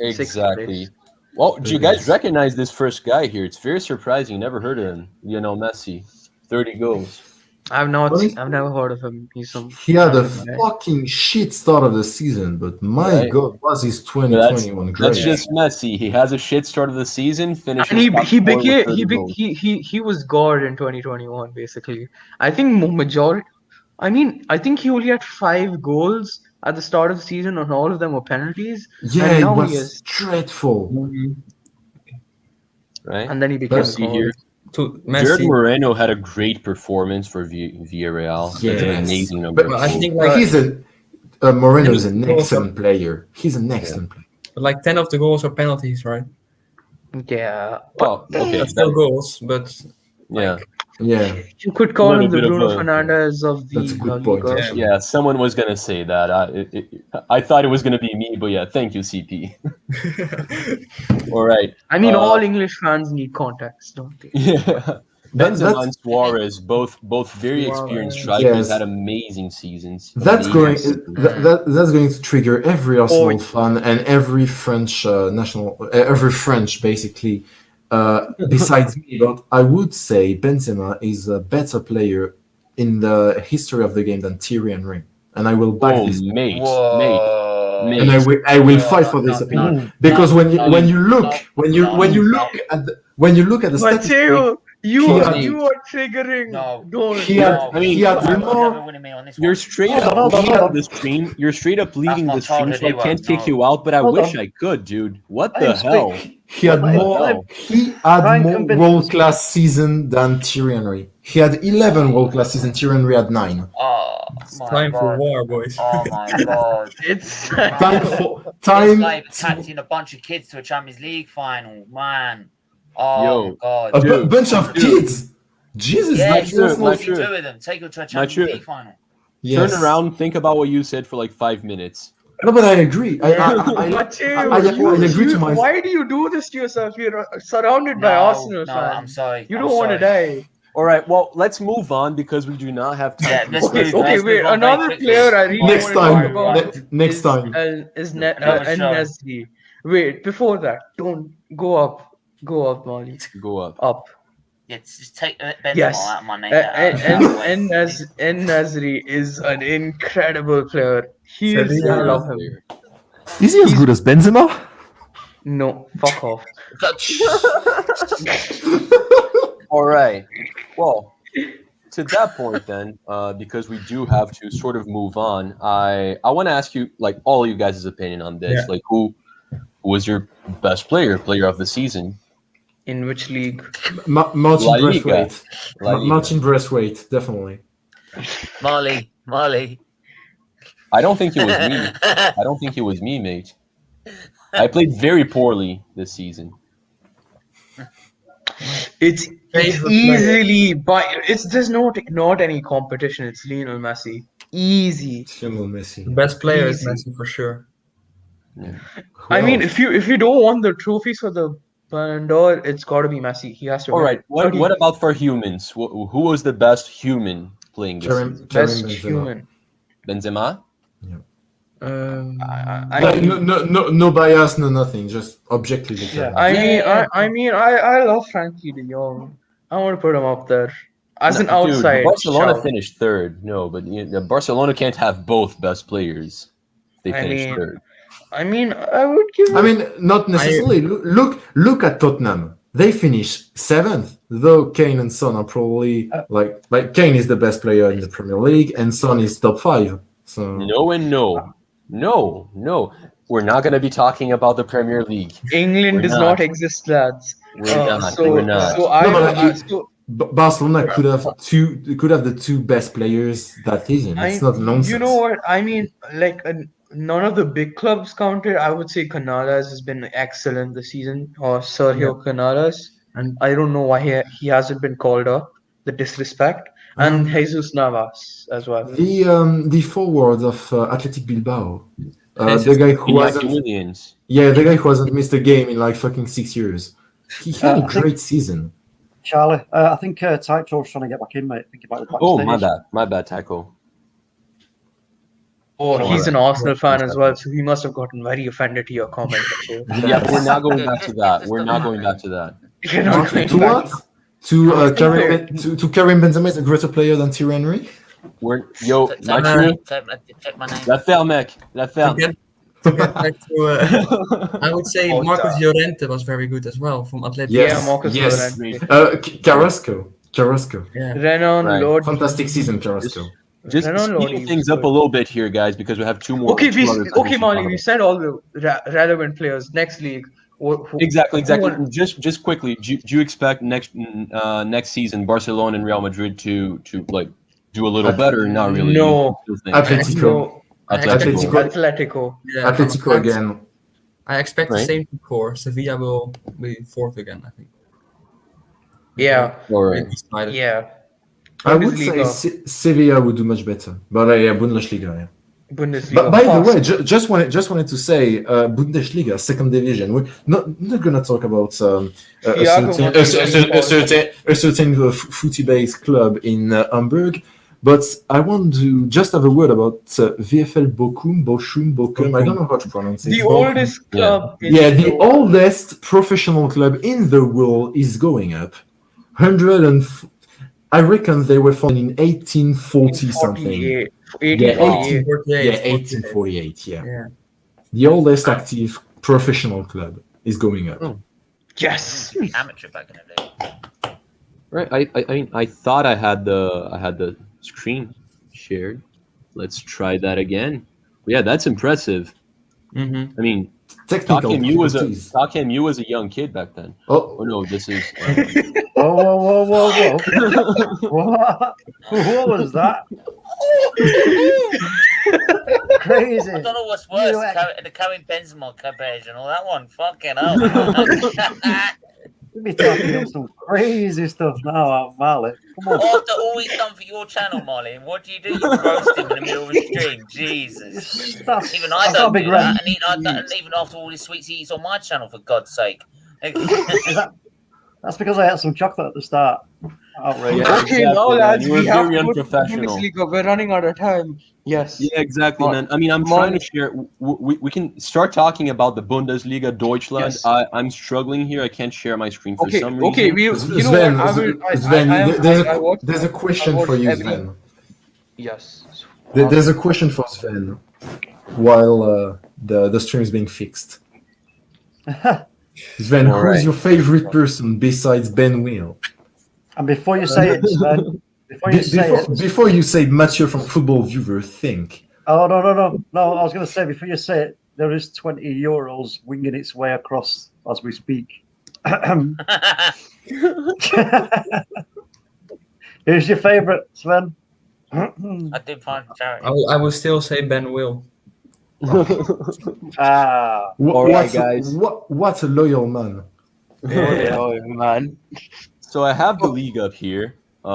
Exactly. Well, do you guys recognize this first guy here? It's very surprising. Never heard of him. Messi, 30 goals. I've never heard of him. He had a fucking shit start of the season, but my God, was his 2021 great? That's just Messi. He has a shit start of the season. Finishes. And he was God in 2021. Basically, I think majority. I mean, I think he only had 5 goals at the start of the season, and all of them were penalties. Yeah, it was dreadful. Right, and then he became here. Jared Moreno had a great performance for Villarreal. Yes. That's an amazing number. But I think Moreno is an excellent player. He's an excellent player. But 10 of the goals are penalties, right? Yeah. Oh, okay. Still goals, but yeah. You could call him the Bruno Fernandes of the. That's a good point. Yeah, someone was gonna say that. I thought it was gonna be me, but yeah, thank you, CP. All right. I mean, all English fans need context, don't they? Yeah. Benzema and Suarez, both very experienced strikers, had amazing seasons. That's going to trigger every Arsenal fan and every French every French basically. Besides me, but I would say Benzema is a better player in the history of the game than Thierry Henry, and I will back this. Mate. Mate. and I will fight for this opinion because when you look at the statistics, Matteo, you He are triggering. No. Don't. he had You're more. never winning me on this You're one. straight Hold up on, hold on, leading hold on. the stream. You're straight up leading my the stream, childhood so I hero, can't kick no. you out, but I Hold wish on. I could, dude. What Let the him speak. hell? He had Let him- more. let him- He had Try and more convince world class season than Thierry Henry. He had 11 world class season. Thierry Henry had 9. Oh It's my time for god. war, boys. Oh my god. It's Time for This time. guy captained a bunch of kids to a Champions League final, man. Oh Yo, my god. A Dude, bunch of dude. kids. Jesus, Yeah, that's you not not what true. you do with them. Take them to a Not Champions true. League final. Yes. Turn around, think about what you said for like 5 minutes. No, but I agree. I Matteo, I agree to my. why do you do this to yourself? You're surrounded by Arsenal No, fans. I'm sorry. You I'm don't want to sorry. die. All right, well, let's move on because we do not have time. Yeah, for let's more. move. Okay, Let's wait. move on very Another quickly. player I really Next want to time. talk about Next is, time. is Another show. Nesri. Wait, before that, don't go up. Go up, Molly. Go up. Up. Yeah, just take Benzema Yes. out of my name. Nasri is an incredible player. He is. Sevilla I love him. Player. Is he as good as Benzema? No, fuck off. All right. Well, to that point then, because we do have to sort of move on, I want to ask you, like, all of you guys' opinion on this. Yeah. Like, who was your best player of the season? In which league? Martin La Liga. Braithwaite. La Liga. Martin Braithwaite, definitely. Molly. I don't think it was me. I don't think it was me, mate. I played very poorly this season. It's Favorite easily, but there's not any competition. It's Lionel Messi. Easy. Lionel Messi. The best player is Easy. Messi for sure. Who I mean, else? if you don't want the trophies for the Ballon d'Or, it's got to be Messi. He has to. All win right. it. What about for humans? Who was the best human playing this season? Best Benzema. human? Benzema? No bias, no nothing. Just objectively. Yeah. I mean, I love Frankie de Jong. I want to put him up there as an Dude, outside. Barcelona shout. finished third. No, but Barcelona can't have both best players. They I finished mean, third. I mean, I would give. I mean, not necessarily. Look at Tottenham. They finished 7th, though Kane and Son are probably like Kane is the best player in the Premier League, and Son is top 5. So No and no. No. We're not going to be talking about the Premier League. England We're does not. not exist, lads. We're not. Barcelona could have the 2 best players that season. It's not nonsense. You know what? I mean, like none of the big clubs counted. I would say Canales has been excellent this season, or Sergio Canales. And I don't know why he hasn't been called up. The disrespect. And Jesus Navas as well. The forward of Athletic Bilbao, Jesus the guy who Iñaki hasn't, Williams. the guy who hasn't missed a game in like fucking 6 years. He had a great season. Charlie, I think Tycho's trying to get back in, mate. I think he might be backstage. Oh, my bad, Taco. Oh, he's an Alright. Arsenal fan as well, so he must have gotten very offended to your comment. Yeah, we're not going back to that. We're not going back to that. You're not going To back. what? To Karim Benzema is a greater player than Thierry Henry? Check my name. La ferme, mec. La ferme. To get back to, I would say Oh, Marcos duh. Llorente was very good as well from Atletico. Yeah, Marcus yes. Llorente. Carrasco. Yeah. Renan Right. Lodi. Fantastic season, Carrasco. Just Renan Lodi speeding was things up good. a little bit here, guys, because we have two more. Okay, two other players to Molly, talk we about. said all the relevant players. Next league. Exactly. who- Just quickly, do you expect next season Barcelona and Real Madrid to like do a little better? Not really. No. You still think- Atletico. No, Atletico. Atletico. Yeah, Atletico again. I expect the Right. same score. Sevilla will be 4th again, I think. Yeah, Or Maybe Snyder. yeah. I would say Bundesliga. Sevilla would do much better. But yeah, Bundesliga, yeah. Bundesliga. But by the fast. way, just wanted to say, Bundesliga, 2nd division. We're not gonna talk about a certain footy-based club in Hamburg, but I want to just have a word about VfL Bochum. I don't know how to pronounce it. The oldest club. in Yeah, the the world. oldest professional club in the world is going up. I reckon they were founded in 1840 something. 48. Yeah, 1848. 48. 1848. Yeah. Yeah. The oldest active professional club is going up. Oh. Yes. Amateur back in the day. Right. I mean, I thought I had the screen shared. Let's try that again. Yeah, that's impressive. Mm-hmm. I mean, Technical difficulties. Takem was a young kid back then. Oh, Oh no, this is. Whoa. What was that? Crazy. I don't know what's worse, the Karim Benzema comparison or that one. Fucking hell. You'll be talking about some crazy stuff now, Marley. Come on. After all he's done for your channel, Molly, what do? You roast him in the middle of a stream. Jesus. Even I don't do that. And even after all the sweets he eats on my channel, for God's sake. That's because I had some chocolate at the start. Outrageous. Yeah, Okay, exactly, now lads, man. You were we have very to go to the unprofessional. Bundesliga. We're running out of time. Yes. Yeah, exactly, man. I mean, I'm trying to share. We can start talking about the Bundesliga Deutschland. Yes. I'm struggling here. I can't share my screen for some reason. Okay. You know what? Sven, there's a question for you, Sven. Yes. There's a question for Sven while the stream is being fixed. Sven, who's your favorite person besides Ben Wheel? And before you say it, Sven, before you say Mathieu from Football Viewer, think. Oh, no. I was going to say, before you say it, there is 20 euros winging its way across as we speak. Who's your favourite, Sven? I did find charity. I will still say Ben Will. Alright, guys. What a loyal man. Man. So I have the league up here. You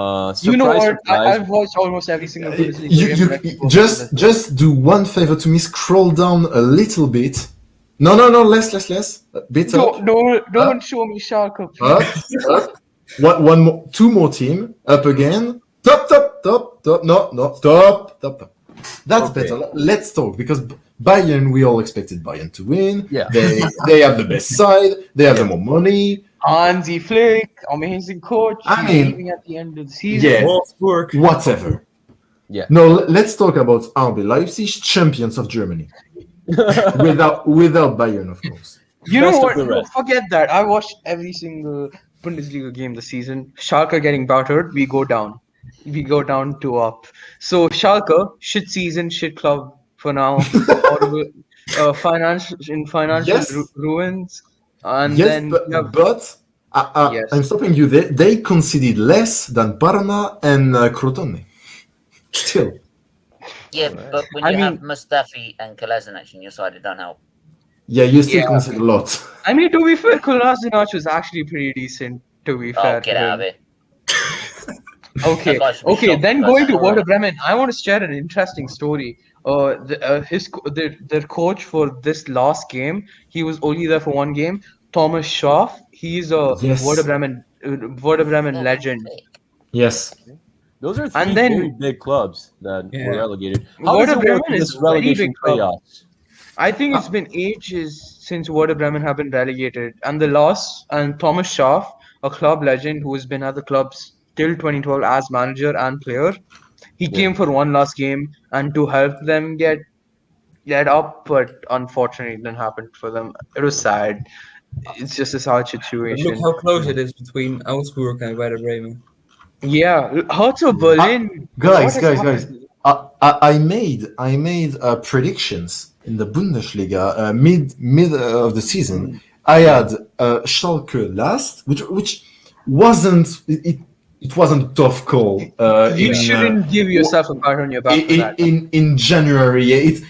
know what? Surprise. I've watched almost every single Bundesliga game. Just do one favor to me. Scroll down a little bit. No, less. A bit up. Don't show me Schalke. Up. One more, two more team. Up again. Top. No, top. That's better. Let's talk, because Bayern, we all expected Bayern to win. Yeah. They have the best side. They have the more money. Hansi Flick, amazing coach. I He's mean, leaving at the end of the season. Yeah. Wolfsburg. Whatever. Yeah. No, let's talk about RB Leipzig, champions of Germany. without Bayern, of course. You know Best of what? the No, rest. forget that. I watched every single Bundesliga game this season. Schalke getting battered. We go down. We go down to up. So Schalke, shit season, shit club for now. Horrible, financial Yes. ruins. And Yes, then but Yes. I'm stopping you there. They conceded less than Parma and Crotone. Still. Yeah, but when you have Mustafi and Kolasinac on your side, it don't help. Yeah, you still concede a lot. I mean, to be fair, Kolasinac was actually pretty decent. To be fair, Get out of it. Okay, That guy should be okay. shot Then because going to of- Werder Bremen, I want to share an interesting story. Their coach for this last game, he was only there for one game. Thomas Schaaf, he's a Yes. Werder Bremen legend. Yes. Those are three And then- very big clubs that Yeah. were relegated. How Werder does it work Bremen in is this very relegation big club. playoffs? I think it's been ages since Werder Bremen have been relegated, and Thomas Schaaf, a club legend who has been at the clubs till 2012 as manager and player, he came for one last game and to help them get up, but unfortunately it didn't happen for them. It was sad. It's just a sad But situation. look how close it is between Augsburg and Werder Bremen. Yeah, Hertha Berlin. Guys. What has happened? I made predictions in the Bundesliga mid of the season. I had Schalke last, which wasn't it wasn't a tough call. You shouldn't give yourself a pat on your back for that. in January.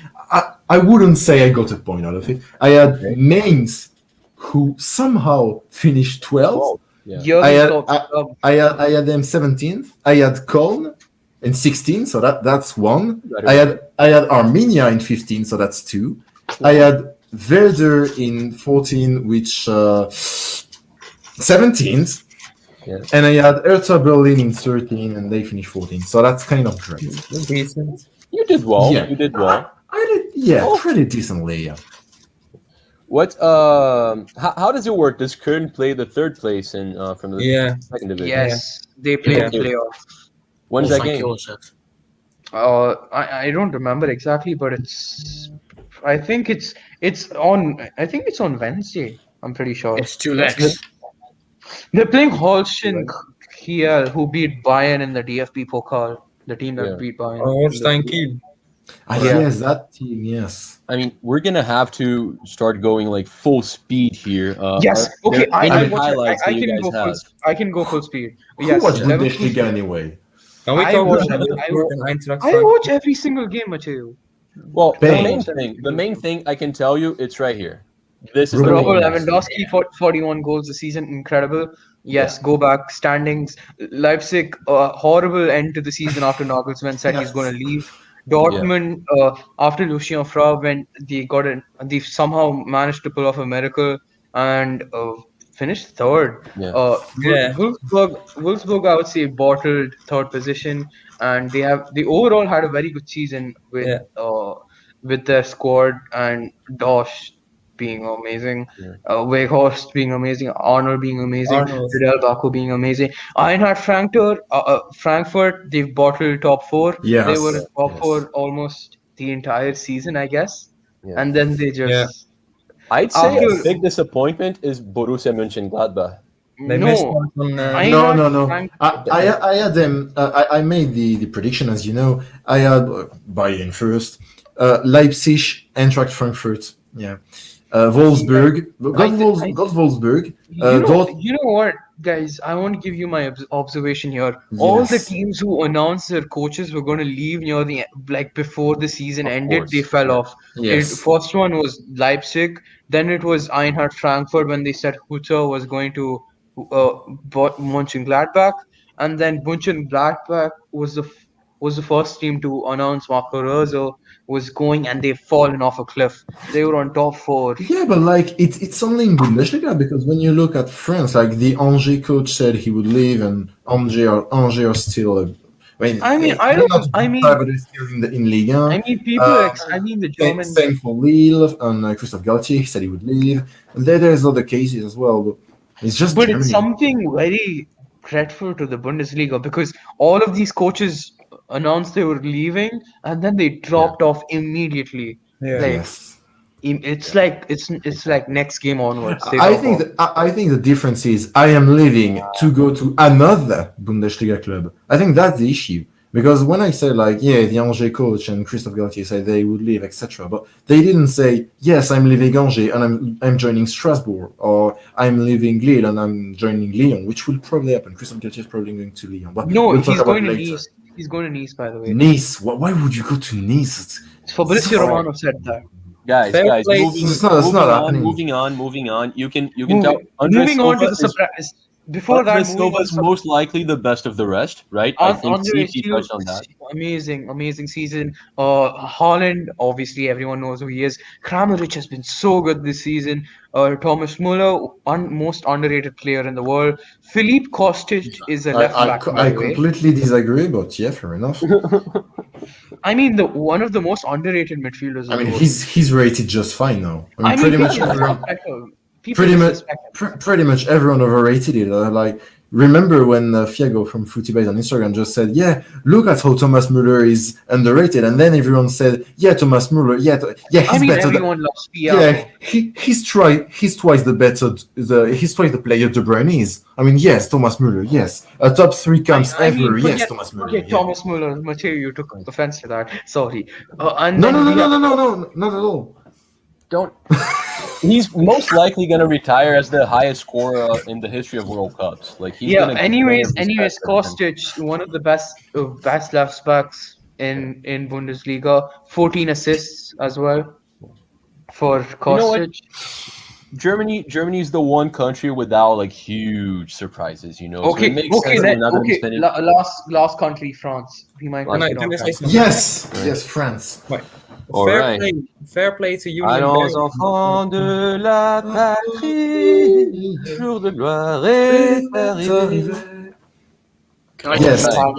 I wouldn't say I got a point out of it. I had Mainz, who somehow finished 12th. Yeah. Jurgen Klopp. I had them 17th. I had Köln in 16th, so that's one. Right. I had Armenia in 15th, so that's two. I had Werder in 14, which 17th. Yeah. And I had Hertha Berlin in 13, and they finished 14th. So that's kind of great. Decent. You did well. Yeah. You did well. I did, pretty decently, yeah. What? How does it work? Does Köln play the third place in from the second division? Yes, they play Yeah. playoff. When's that game? I don't remember exactly, but it's I think it's on. I think it's on Wednesday. I'm pretty sure. It's 2 legs. They're playing Holstein Kiel, who beat Bayern in the DFB Pokal. The team that beat Bayern. Holstein Kiel. Yes, that team. Yes. I mean, we're gonna have to start going like full speed here. Yes. Okay. I can go full speed. Yes. Who watched Bundesliga anyway? Can we I talk watch- about I watch every single game, Mateo. Well, Bang. the main thing I can tell you, it's right here. This is the Robert main thing. Lewandowski, 41 goals this season, incredible. Yes, go back standings. Leipzig, horrible end to the season after Nagelsmann said he's going to leave. Dortmund, after Lucien Favre, when they somehow managed to pull off a miracle and finished third. Wolfsburg, I would say, bottled third position, and they overall had a very good season with their squad and Dosh being amazing, Weghorst being amazing, Arnold being amazing, Fidel Baku being amazing. Eintracht Frankfurt, they've bottled top 4. Yes. They were in top 4 almost the entire season, I guess. And then they just... I'd say After- a big disappointment is Borussia Mönchengladbach. They missed out on, No. I had them. I made the prediction, as you know. I had Bayern first, Leipzig, Eintracht Frankfurt. Yeah, Wolfsburg. Got Wolfsburg. You know what, guys? I want to give you my observation here. All the teams who announced their coaches were going to leave near the before the season ended, course. they fell off. Yes. First one was Leipzig. Then it was Eintracht Frankfurt when they said Hutter was going to Mönchengladbach, and then Mönchengladbach was the first team to announce Marco Rose was going, and they've fallen off a cliff. They were on top 4. Yeah, but like it's only in Bundesliga, because when you look at France, like the Angers coach said he would leave, and Angers are still. But they're still in Liga. I mean, the German. Same for Lille, and Christophe Galtier, he said he would leave. And there's other cases as well. But it's just. But Germany. it's something very dreadful to the Bundesliga, because all of these coaches announced they were leaving and then they dropped off immediately. Yes. It's like next game onwards. I think the difference is I am leaving to go to another Bundesliga club. I think that's the issue. Because when I say the Angers coach and Christophe Galtier said they would leave, etc., but they didn't say, yes, I'm leaving Angers and I'm joining Strasbourg, or I'm leaving Lille and I'm joining Lyon, which will probably happen. Christophe Galtier is probably going to Lyon. But no, we'll he's talk going about to later. Nice. He's going to Nice, by the way. Nice? Why would you go to Nice? Fabrizio Romano said that. Guys, moving on. You can tell. Moving on to the surprise. Before that, Silva's most likely the best of the rest, right? I think CP touched on that. Amazing season. Haaland, obviously everyone knows who he is. Kramaric has been so good this season. Thomas Muller, most underrated player in the world. Philippe Kostic is a left back. I completely disagree, but yeah, fair enough. I mean, one of the most underrated midfielders. I mean, he's rated just fine now. I mean, pretty much everyone. Pretty much everyone overrated it. Remember when Fiago from Footybase on Instagram just said, "Yeah, look at how Thomas Müller is underrated," and then everyone said, "Yeah, Thomas Müller, he's better." Everyone loves Fiago. He's twice the player De Bruyne is. I mean, yes, Thomas Müller, yes, a top 3 camps ever. Yes, Thomas Müller. Thomas Müller, Mateo, you took offense to that. Sorry. No, not at all. Don't. He's most likely going to retire as the highest scorer in the history of World Cups. Anyways, Kostic, one of the best left backs in Bundesliga, 14 assists as well for Kostic. Germany is the one country without huge surprisures, Last country, France. We might. Yes, France. Right. Fair play to Union Allons enfants de la patrie, jour de gloire est arrivé.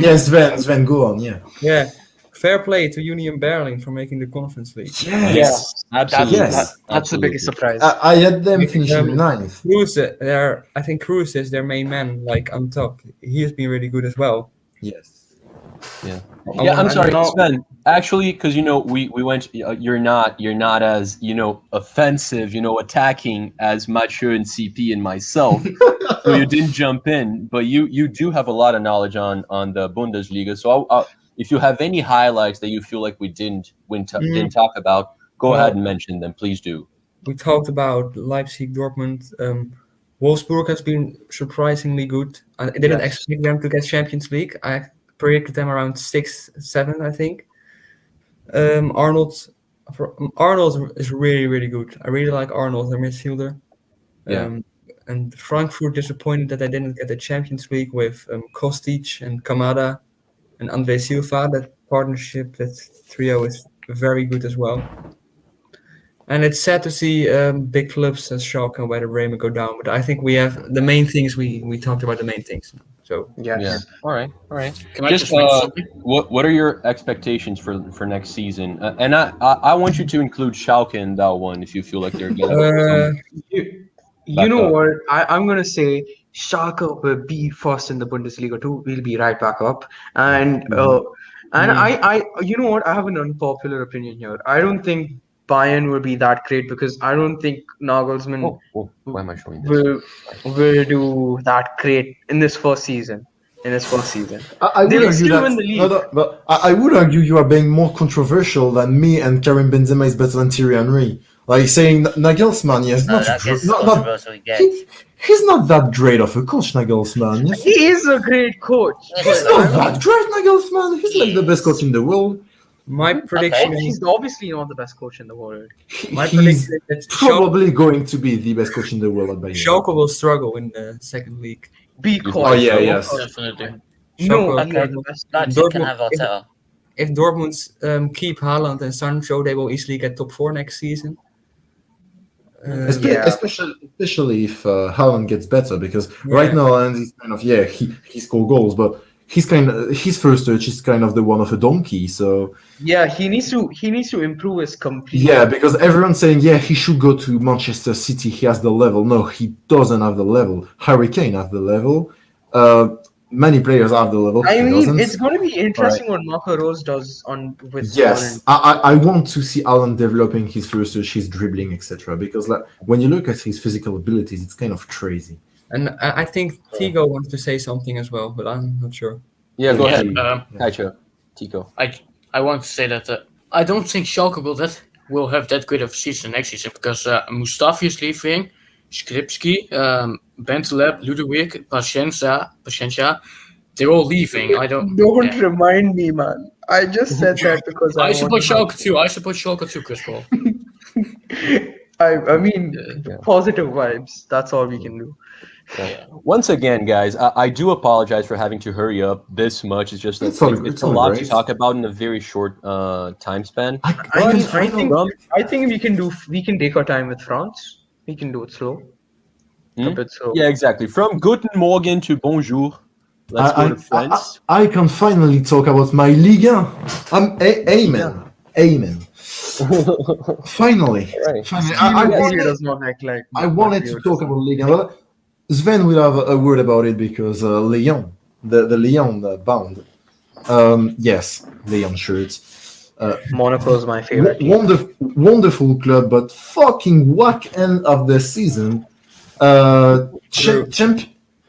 Yes, Sven, go on, Yeah. Fair play to Union Berlin for making the Conference League. Yes, absolutely. That's the biggest surprise. I had them finishing 9th. I think Cruz is their main man, on top. He has been really good as well. Yes. Yeah, I'm sorry, Actually, because we went. You're not as offensive, attacking as Mathieu and CP and myself. So you didn't jump in, but you do have a lot of knowledge on the Bundesliga. So if you have any highlights that you feel like we didn't talk about, go ahead and mention them, please do. We talked about Leipzig, Dortmund. Wolfsburg has been surprisingly good. I didn't expect them to get Champions League. I predicted them around 6, 7, I think. Arnold is really, really good. I really like Arnold, their midfielder. And Frankfurt disappointed that they didn't get the Champions League with Kostic and Kamada and Andre Silva. That partnership, that trio is very good as well. And it's sad to see big clubs as Schalke and Werder Bremen go down. But I think we have the main things. We talked about the main things. So yeah. All right. Can I just mention something? What are your expectations for next season? And I want you to include Schalke in that one if you feel like they're going. You know what? I'm gonna say Schalke will be first in the Bundesliga too. We'll be right back up. And I you know what? I have an unpopular opinion here. I don't think Bayern will be that great because I don't think Nagelsmann why am I showing this? will do that great in this first season. I would argue that. But I would argue you are being more controversial than me and Karim Benzema is better than Thierry Henry. Like saying Nagelsmann, yes, he's not that great of a coach, Nagelsmann. Yes? He is a great coach. He's not that great, Nagelsmann. He's like the best coach in the world. My prediction is he's obviously not the best coach in the world. He's probably going to be the best coach in the world at Bayern. Schalke will struggle in the second league. Yes. Definitely. No, Leipzig can have Arteta. If Dortmund keep Haaland and Sancho, they will easily get top 4 next season. Especially if Haaland gets better, because right now Haaland is kind of he scored goals, but his first touch is kind of the one of a donkey. So he needs to improve his complete. Yeah, because everyone's saying he should go to Manchester City. He has the level. No, he doesn't have the level. Harry Kane has the level. Many players have the level. I mean, it's going to be interesting what Marco Rose does with. Yes, I want to see Alan developing his first touch, his dribbling, etc. Because when you look at his physical abilities, it's kind of crazy. And I think Tigo wants to say something as well, but I'm not sure. Yeah, go ahead. Tigo. I want to say that I don't think Schalke will have that good of a season next season because Mustafi is leaving, Skripski, Bentaleb, Ludovic, Paciencia, they're all leaving. Don't remind me, man. I just said that because I support Schalke too. I support Schalke too, Chris Paul. I mean, positive vibes. That's all we can do. Yeah. Once again, guys, I do apologize for having to hurry up this much. It's just it's a lot to talk about in a very short time span. I think we can take our time with France. We can do it slow. A bit slow. Yeah, exactly. From Guten Morgen to Bonjour. Let's go to France. I can finally talk about my Liga. Amen. Amen. Finally. Right. I wanted to talk about Liga. Well, Sven will have a word about it because Lyon, the Lyon bound. Yes, Lyon shirts. Monaco is my favorite. Wonderful club, but fucking whack end of the season.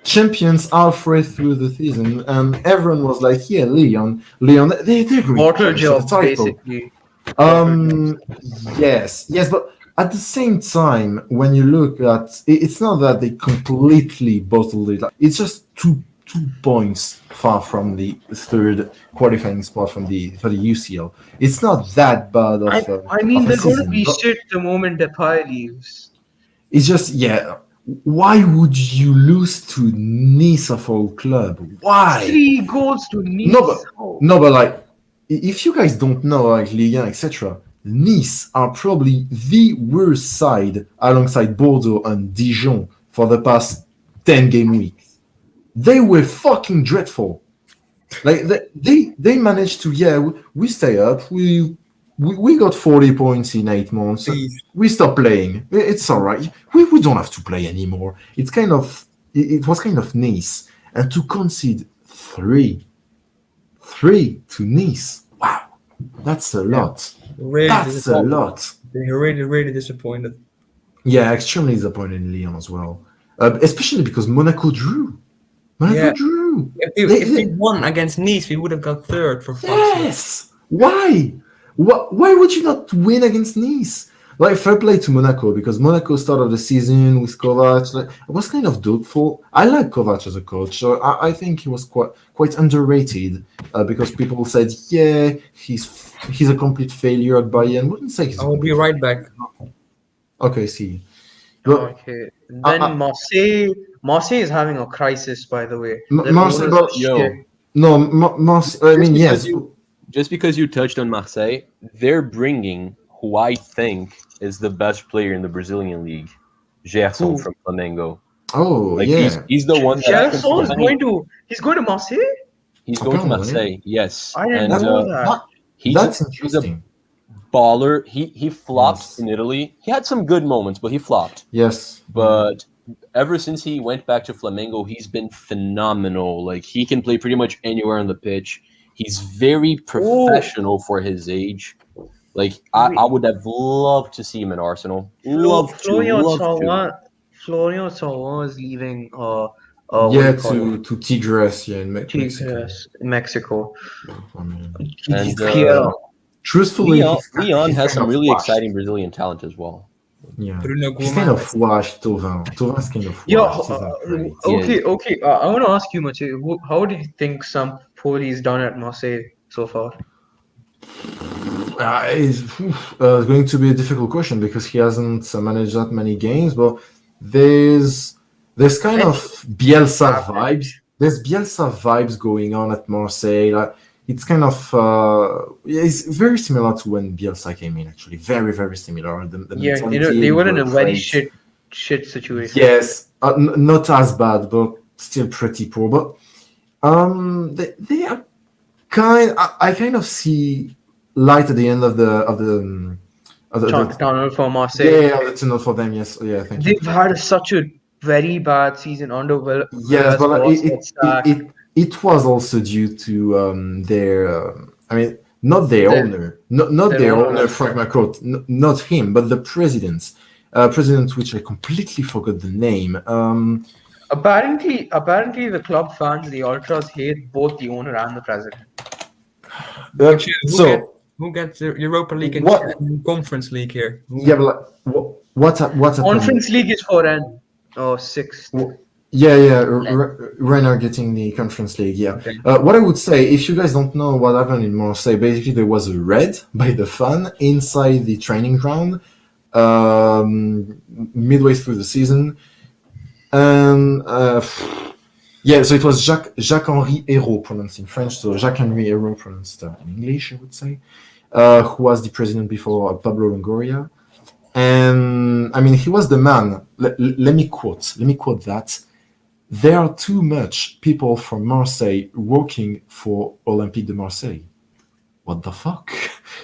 Champions halfway through the season, and everyone was like, "Yeah, Lyon, they're going water job, basically." Yes, but at the same time, when you look at it's not that they completely bottled it. It's just two points far from the third qualifying spot for the UCL. It's not that bad. I mean, they're going to be shit the moment Depay leaves. It's just why would you lose to Nice of all club? Why? 3 goals to Nice. No, but like, if you guys don't know, like Ligue 1, etc., Nice are probably the worst side alongside Bordeaux and Dijon for the past 10 game weeks. They were fucking dreadful. Like they managed to we stay up. We got 40 points in 8 months. We stopped playing. It's all right. We don't have to play anymore. It was kind of Nice, and to concede 3 to Nice. Wow. That's a lot. Really That's a lot. They're really disappointed. Yeah, extremely disappointed in Lyon as well. Especially because Monaco drew. Monaco drew. If we won against Nice, we would have got third for fuck's sake. Yes. Why? Why would you not win against Nice? Like, fair play to Monaco, because Monaco started the season with Kovac. Like, it was kind of doubtful. I like Kovac as a coach, so I think he was quite underrated, because people said, yeah, he's a complete failure at Bayern. Wouldn't say he's. I will be right back. Okay, see. Okay. Then Marseille is having a crisis, by the way. Marseille, I mean, yes. Just because you touched on Marseille, they're bringing who I think is the best player in the Brazilian league, Gerson from Flamengo. Oh, like, yeah. He's the one. Gerson is going to Marseille. He's going to Marseille. Yes, I didn't know that. That's interesting. Baller. He flopped in Italy. He had some good moments, but he flopped. Yes. But ever since he went back to Flamengo, he's been phenomenal. Like, he can play pretty much anywhere on the pitch. He's very professional for his age. Like, I would have loved to see him in Arsenal. Florian Thauvin is leaving. To Tigres, in Mexico. I mean, and truthfully, Leon has some really exciting Brazilian talent as well. Yeah, Bruno he's kind of washed, Thauvin. Thauvin's kind of washed. Okay. I want to ask you, Mathieu, how do you think Sampaoli's done at Marseille so far? It's going to be a difficult question because he hasn't managed that many games, but there's kind of Bielsa vibes. There's Bielsa vibes going on at Marseille. Like, it's kind of it's very similar to when Bielsa came in. Actually, very very similar. They were in a very shit situation. Yes, not as bad, but still pretty poor. But they are I kind of see light at the end of the tunnel for Marseille. Yeah, the tunnel for them. Yes, yeah. Thank you. They've had such a very bad season under Will. Yes, but it was also due to their. I mean, not their owner, not their owner, Frank McCourt, not him, but the president, which I completely forgot the name. Apparently, the club fans, the ultras, hate both the owner and the president. Who gets the Europa League and Conference League here? Yeah, but what's happening? Conference League is for N. Oh, sixth. Yeah. Rennes getting the Conference League. Yeah. Okay. What I would say, if you guys don't know what happened in Marseille, basically there was a raid by the fan inside the training ground midway through the season, and so it was Jacques-Henri Hérault pronounced in French, so Jacques-Henri Hérault pronounced in English, I would say, who was the president before Pablo Longoria. And I mean, he was the man. Let me quote that. There are too much people from Marseille working for Olympique de Marseille. What the fuck?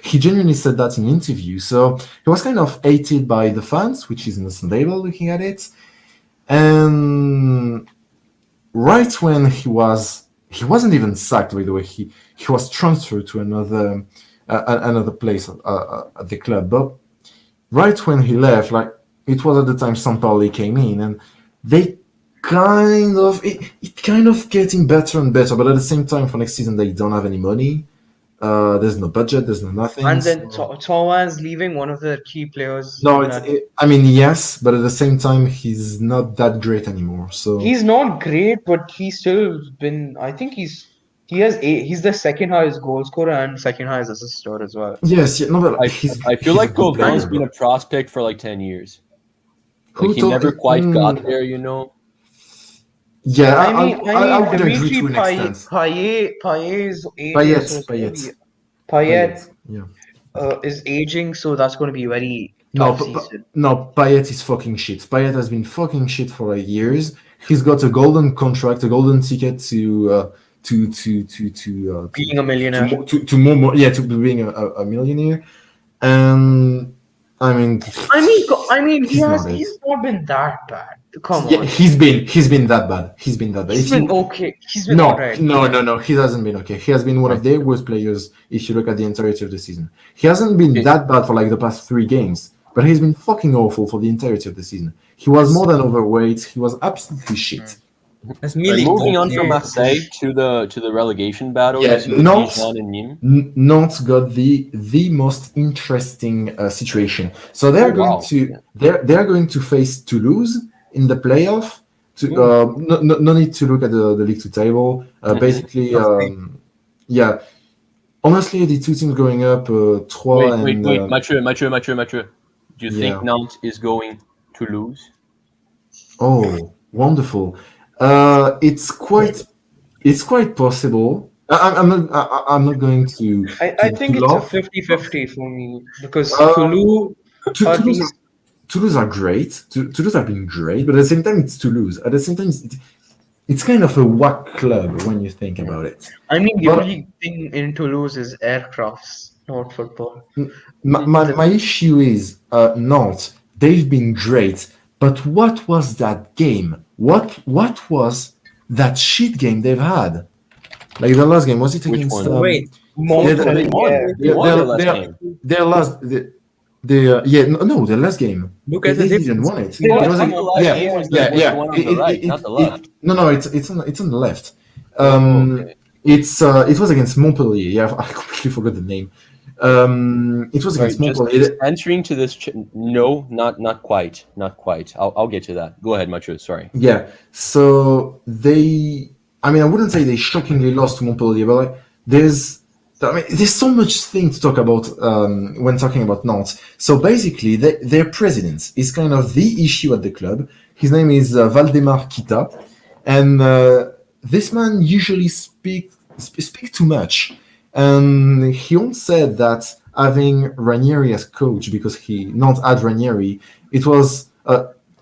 He genuinely said that in an interview. So he was kind of hated by the fans, which is understandable looking at it. And right when he wasn't even sacked, by the way, he was transferred to another place at the club. But right when he left, like, it was at the time Sampaoli came in, and they kind of getting better and better. But at the same time, for next season, they don't have any money. There's no budget. There's no nothing. And then Thauvin is leaving, one of the key players. No, I mean, yes, but at the same time, he's not that great anymore. So he's not great, but he's still been. I think he's the second highest goal scorer and second highest assist scorer as well. Yes, but I feel like Thauvin been a prospect for like 10 years. Like, he never quite got there, you know. Yeah, I mean, Dimitri Payet's age. Payet is aging, so that's going to be very tough season. No, Payet is fucking shit. Payet has been fucking shit for like years. He's got a golden contract, a golden ticket to being a millionaire. To being a millionaire. And I mean, he's not been that bad. Come Yeah, on. he's been that bad. He's been that bad. He's If been you- okay. He's been No, alright. no. He hasn't been okay. He has been one of their worst players if you look at the entirety of the season. He hasn't been Okay. that bad for like the past 3 games, but he's been fucking awful for the entirety of the season. He was more than overweight. He was absolutely shit. That's Right, Milik. moving on from Okay. Marseille to the relegation battle. Yeah, You see with Nantes- Dijon and Nîmes. Nantes got the most interesting situation. So they're Oh, going wow. to they're going to face Toulouse in the playoff. No need to look at the League 2 table. Basically, yeah. Honestly, the two teams going up, Troyes Wait, and Mathieu. Do you think Yeah. Nantes is going to lose? oh, wonderful. It's quite possible. I'm not going to. I to think it's laugh. a 50-50 for me because Uh, Toulouse are these. Toulouse are great. Toulouse have been great, but at the same time, it's Toulouse. At the same time, it's kind of a whack club when you think about it. I mean, the But- only thing in Toulouse is aircrafts, not football. My issue is Nantes. They've been great, but what was that game? What was that shit game they've had? Like the last game, was it Which against? one? Wait, Montpellier. They won their last game. Their last, their last game. look at They the didn't difference. won it. They It lost was on like- the last yeah, game was the- yeah, was the yeah. one on the right, not the left. No, it's on the left. Okay. It was against Montpellier. Yeah, I completely forgot the name. It was Right, against just Montpellier. entering to this. No, not quite. I'll get to that. Go ahead, Mathieu. Sorry. Yeah. So I wouldn't say they shockingly lost to Montpellier, but like there's so much thing to talk about when talking about Nantes. So basically, their president is kind of the issue at the club. His name is Valdemar Kita, and this man usually speak too much. And he once said that having Ranieri as coach, because he not had Ranieri, it was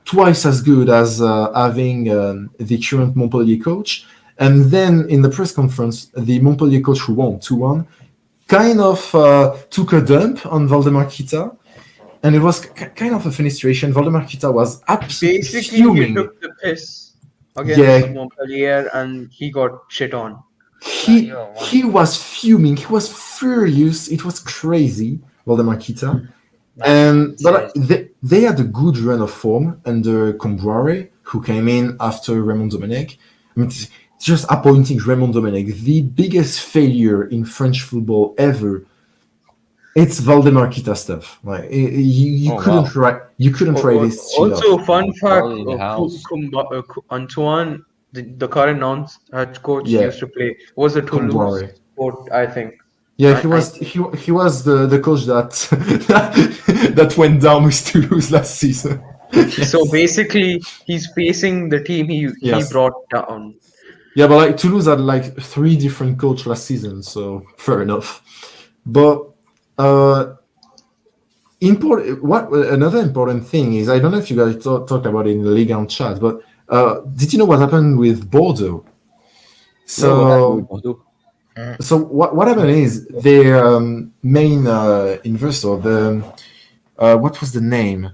twice as good as having the current Montpellier coach. And then in the press conference, the Montpellier coach who won 2-1 kind of took a dump on Valdemar Kita. And it was kind of a funny situation. Valdemar Kita was absolutely Basically, fuming. he took the piss against Yeah. Montpellier and he got shit on. He was fuming. He was furious. It was crazy, Valdemar Kita. But they had a good run of form under Comboire, who came in after Raymond Domenech. I mean, it's just appointing Raymond Domenech, the biggest failure in French football ever. It's Valdemar Kita stuff. Like you couldn't write this shit Also, off. fun fact: Charlie in the house. Antoine, the current Nantes head coach, Yeah. used to play was a Toulouse Comboire. sport, I think. Yeah, I- he was the coach that that went down with Toulouse last season. So basically, he's facing the team he Yes. brought down. Yeah, but like Toulouse had like 3 different coaches last season, so fair enough. But another important thing is, I don't know if you guys talked about it in the Ligue 1 chat, but did you know what happened with Bordeaux? So what happened is their main investor, what was the name?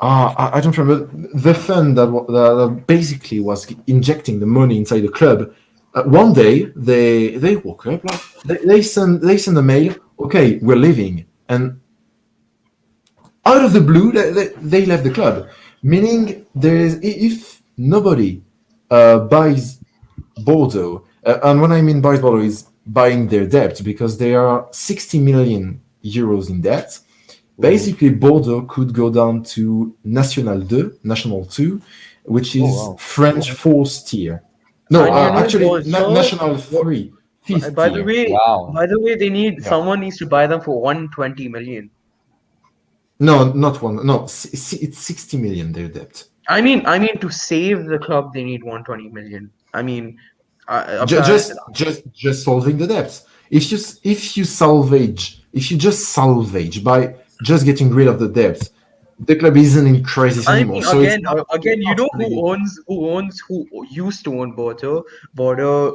I don't remember. The fund that basically was injecting the money inside the club. One day they woke up, like they send a mail. Okay, we're leaving, and out of the blue they left the club. Meaning if nobody buys Bordeaux, and when I mean buys Bordeaux is buying their debt, because they are 60 million euros in debt. Basically, Bordeaux could go down to National 2, which is French 4th tier. No, And you know actually, also- National 3, 5th By tier. the way, someone needs to buy them for 120 million. No, not one. No, it's 60 million their debt. I mean, to save the club, they need 120 million. I mean, Just solving the debts. If you just salvage by just getting rid of the debt, the club isn't in crisis I anymore. mean, So again, it's you know who used to own Bordeaux, I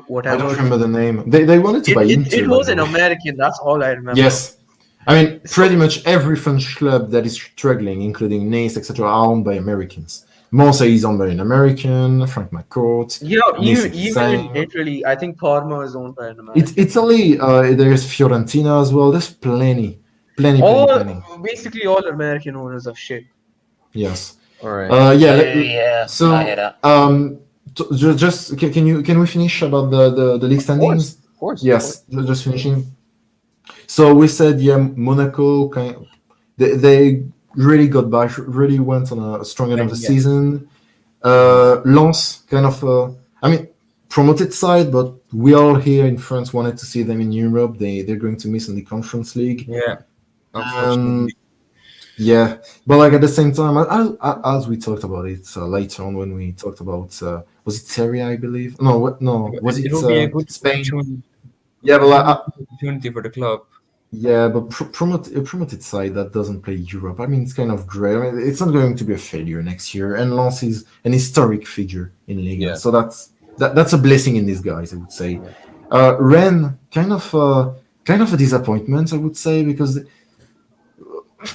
whatever. don't remember the name. They wanted to buy Inter. It was by an the way. American. That's all I remember. Yes. I mean, pretty much every French club that is struggling, including Nice, etc., are owned by Americans. Marseille is owned by an American, Frank McCourt. Yeah, Nice even in Sang. Italy, I think Parma is owned by an American. Italy, there's Fiorentina as well. There's plenty. Basically all American owners of shit. Yes. All right. Yeah. So, I hear that. just can we finish about the league standings? Of course. Yes, just finishing. So we said, Monaco they really got back, really went on a strong end of the season. Lens, kind of, promoted side, but we all here in France wanted to see them in Europe. They're going to miss in the Conference League. Yeah. Unfortunately. Yeah, but like at the same time, as we talked about it later on when we talked about was it Serie, I believe? No, was it? It will be a good Spain? opportunity. Yeah, but Opportunity for the club. yeah, but promoted side that doesn't play Europe. I mean, it's kind of great. I mean, it's not going to be a failure next year, and Lens is an historic figure in Liga, Yeah. so that's a blessing in disguise, I would say. Rennes, kind of a disappointment, I would say, because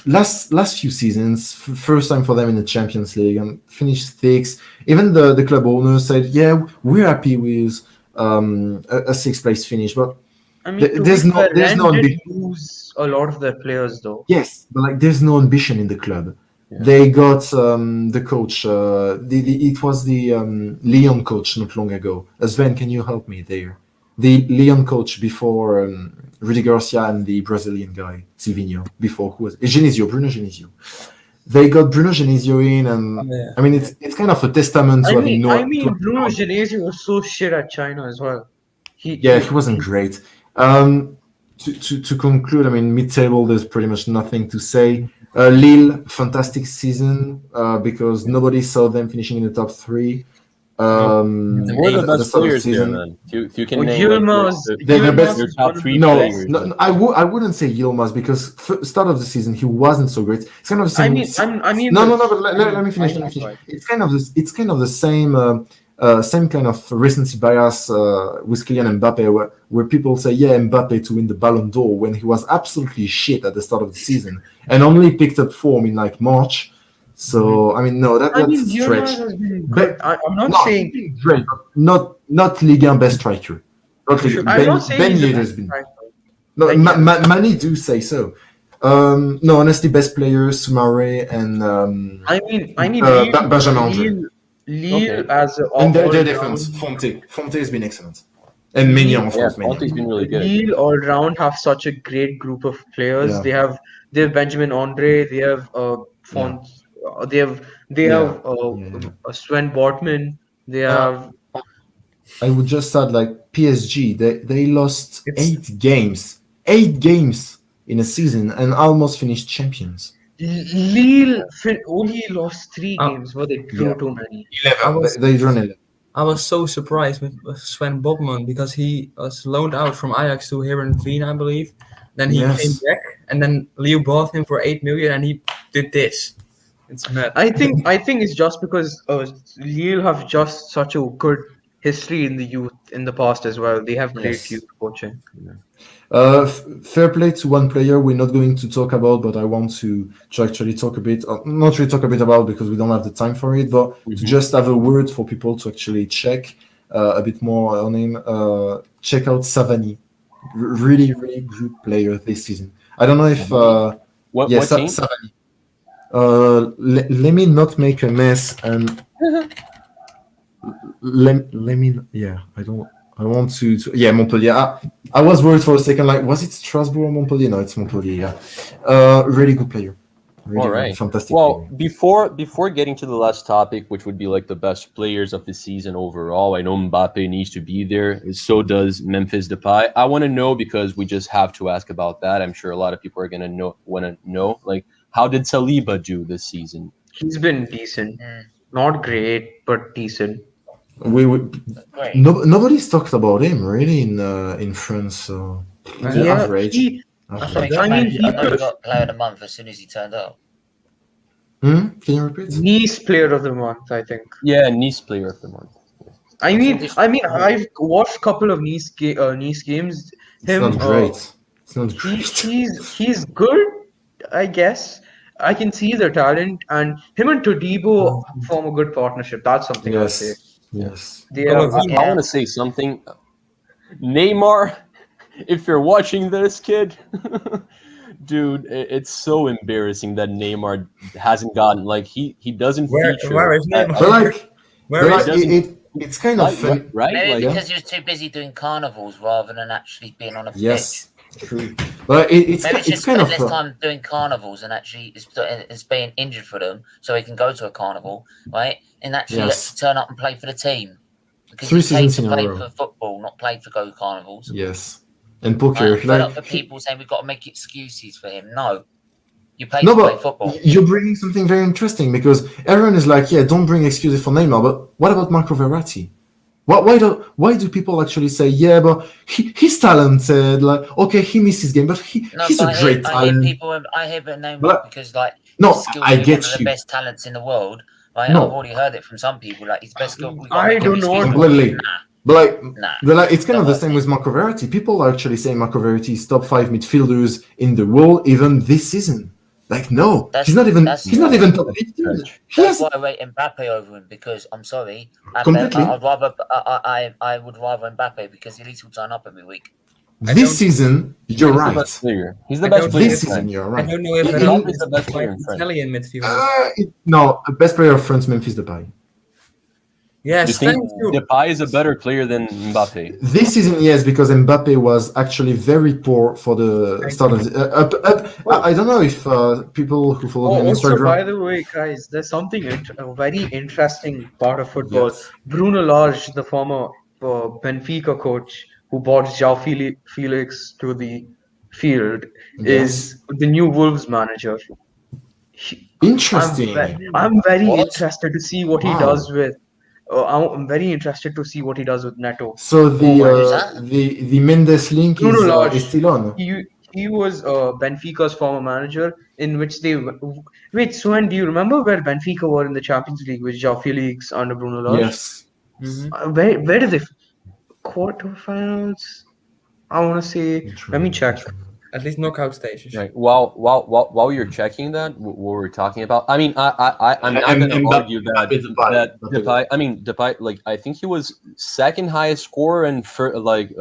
last few seasons, first time for them in the Champions League and finished sixth. Even the club owner said, "Yeah, we're happy with a sixth place finish." But I mean, there's no did lose a lot of their players though. yes, but like there's no ambition in the club. Yeah. They got the coach. It was the Lyon coach not long ago. Sven, can you help me there? The Lyon coach before Rudy Garcia and the Brazilian guy Silvinho. Before who was Bruno Genesio. They got Bruno Genesio in, and I mean it's kind of a testament to having no. Bruno Genesio was so shit at China as well. He wasn't great. To conclude, I mean, mid-table, there's pretty much nothing to say. Lille, fantastic season because nobody saw them finishing in the top three. We're the best players there, man. If you can name they're best. Your top three No, players. no, I wouldn't say Yilmaz because start of the season he wasn't so great. It's kind of the same. But let me finish. It's kind of the same. Same kind of recency bias with Kylian Mbappe, where people say, yeah, Mbappe to win the Ballon d'Or when he was absolutely shit at the start of the season and only picked up form in like March. So I mean, no, that's a stretch. But I'm not saying great, but not Ligue 1 best striker. Not Ligue 1. Ben Yedder's been. No, many do say so. No, honestly, best players Soumaré and Benjamin Andre. Lille as and their defense, Fonte has been excellent, and Mignon, of course. Fonte's been really good. Lille all round have such a great group of players. Yeah. They have Benjamin Andre. They have Font. Yeah. They have Sven Botman. They have. I would just add like PSG. They lost 8 games in a season and almost finished champions. Lille only lost 3 games, but they drew too many. 11. They drew 11. I was so surprised with Sven Botman because he was loaned out from Ajax to Heerenveen, I believe. Then he came back, and then Lille bought him for 8 million, and he did this. It's mad. I think it's just because Lille have just such a good history in the youth in the past as well. They have great youth coaching. Fair play to one player we're not going to talk about, but I want to actually talk a bit, not really talk a bit about because we don't have the time for it, but to just have a word for people to actually check a bit more on him. Check out Savani. Really, really good player this season. I don't know if... what team? Savani. Let me not make a mess and... let me... Yeah, I want to Montpellier. I was worried for a second, like, was it Strasbourg or Montpellier? No, it's Montpellier, yeah. Really good player. Really all right. Fantastic well, player. before getting to the last topic, which would be like the best players of the season overall, I know Mbappe needs to be there. So does Memphis Depay. I want to know, because we just have to ask about that. I'm sure a lot of people are going to want to know, like, how did Saliba do this season? He's been decent. Not great, but decent. Nobody's talked about him really in France. So average. He got player of the month as soon as he turned up. Can you repeat? Nice player of the month, I think. Yeah, Nice player of the month. I mean, I've watched a couple of Nice games. It's not great. It's not great. He's good, I guess. I can see the talent, and him and Todibo form a good partnership. That's something I'll say. Yes. They are. I want to say something. Neymar, if you're watching this, kid, dude, it's so embarrassing that Neymar hasn't gotten he doesn't feature. Where is Neymar? It's kind of fun, right? Maybe because he was too busy doing carnivals rather than actually being on a yes, true. But it's Maybe it's just kind spend of less time doing carnivals and actually is being injured for them, so he can go to a carnival, right? And actually Yes. turn up and play for the team. Because 3 he's paid seasons to in a play row. for football, not played for go carnivals. Yes, and poker. I'm fed up with people saying we've got to make excuses for him. No. You pay No, to play but football. you're bringing something very interesting because everyone is like, yeah, don't bring excuses for Neymar. But what about Marco Verratti? Why do people actually say, yeah, but he's talented? Like, okay, he missed his game, but he's a great talent. I hear Neymar because no, his skills I are get one of the you. best talents in the world. Right? No. I've already heard it from some people. Like his best skill. I don't know. Completely. But it's kind of the Don't same with Marco Verratti. People are actually saying Marco Verratti is top 5 midfielders in the world even this season. Like, no, he's not even top 15. That's why I rate Mbappe over him because I'm sorry, Completely. I would rather Mbappe because at least he'll turn up every week. This season, you're right. He's the best player. This season, you're right. I don't know if Verratti is the best player in France. Italian midfielder. No, best player of France, Memphis Depay. Yes, You think thank you. Depay is a better player than Mbappe? This season, yes, because Mbappe was actually very poor for the start of I don't know if people who follow me on Also, Instagram. by the way, guys, there's something a very interesting part of football. Yes. Bruno Lage, the former Benfica coach who brought João Felix to the field, is the new Wolves manager. Interesting. I'm very interested to see what he does with. I'm very interested to see what he does with Neto. So the Mendes link is still on. He was Benfica's former manager, in which they wait. Sven, do you remember where Benfica were in the Champions League with João Felix under Bruno Lage? Yes. Mm-hmm. Where did they quarterfinals? I want to say. Let me check. At least knockout stages. Right. While you're checking that, what we're talking about, I mean, I'm not going to argue that Depay. I mean, Depay. Like, I think he was second highest scorer and highest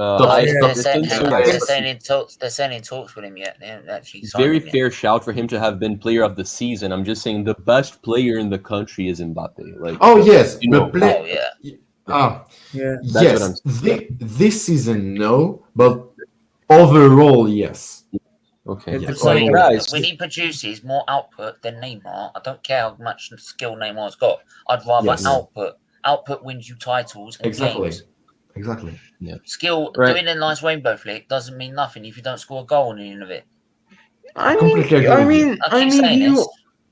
distance. They're saying in talks with him yet. Actually, very fair shout for him to have been player of the season. I'm just saying the best player in the country is Mbappe. Like, yes, you know, yes. This season, no, but overall, yes. Okay. Yeah. So guys, when he produces more output than Neymar, I don't care how much skill Neymar's got. I'd rather output. Output wins you titles and games. Exactly. Yeah. Skill doing a nice rainbow flick doesn't mean nothing if you don't score a goal on the end of it. I mean,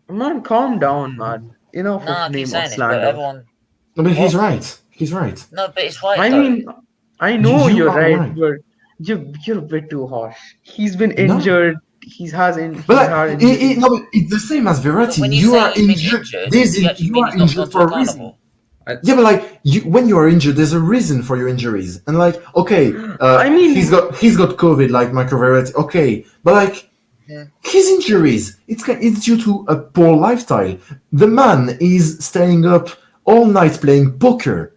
man, calm down, man. Enough of Neymar slander. But he's right. He's right. No, but it's right. I mean, I know you're right, but you're a bit too harsh. He's been injured. But it's the same as Verratti. You are injured. You are injured for a reason. Yeah, but when you are injured, there's a reason for your injuries. And he's got COVID, like Marco Verratti. Okay, but his injuries, it's due to a poor lifestyle. The man is staying up all night playing poker.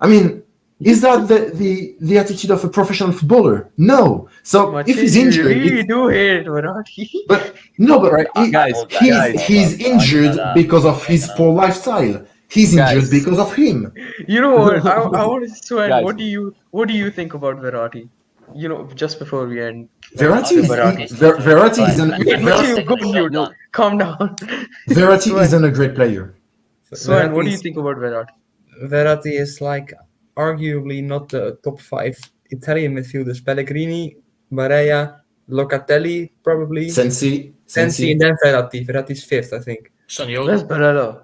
I mean, is that the attitude of a professional footballer? No. So if he's injured, you do hate Verratti. But he's injured because of his poor lifestyle. He's injured because of him. You know what? I want to swear. What do you think about Verratti? You know, just before we end. Verratti is calm down. Verratti isn't a great player. Sven, what do you think about Verratti? Verratti is arguably not the top 5 Italian midfielders. Pellegrini, Barella, Locatelli, probably. Sensi, and then Verratti. Verratti's 5th, I think. That's Barella.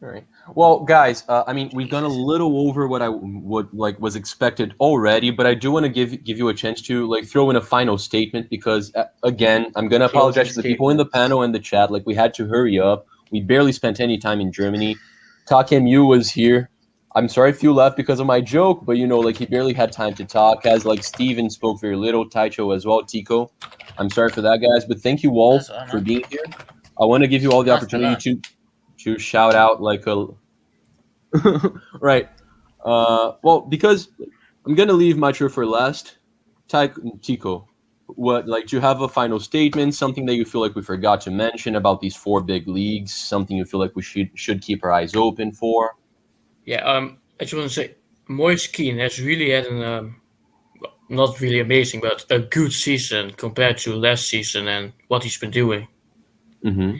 All right. Well, guys, I mean, we've done a little over what was expected already, but I do want to give you a chance to throw in a final statement because again, I'm gonna apologize to the people in the panel and the chat. We had to hurry up. We barely spent any time in Germany. Takem Yu was here. I'm sorry if you left because of my joke, but he barely had time to talk. As Steven spoke very little, Taicho as well, Tico. I'm sorry for that, guys, but thank you all for being here. I want to give you all the Nice to opportunity to shout out like a right. Well, because I'm gonna leave Macho for last. Tico, what like do you have a final statement? Something that you feel like we forgot to mention about these four big leagues? Something you feel like we should keep our eyes open for? Yeah, I just want to say, Moise Kean has really had an not really amazing, but a good season compared to last season and what he's been doing. Mm-hmm.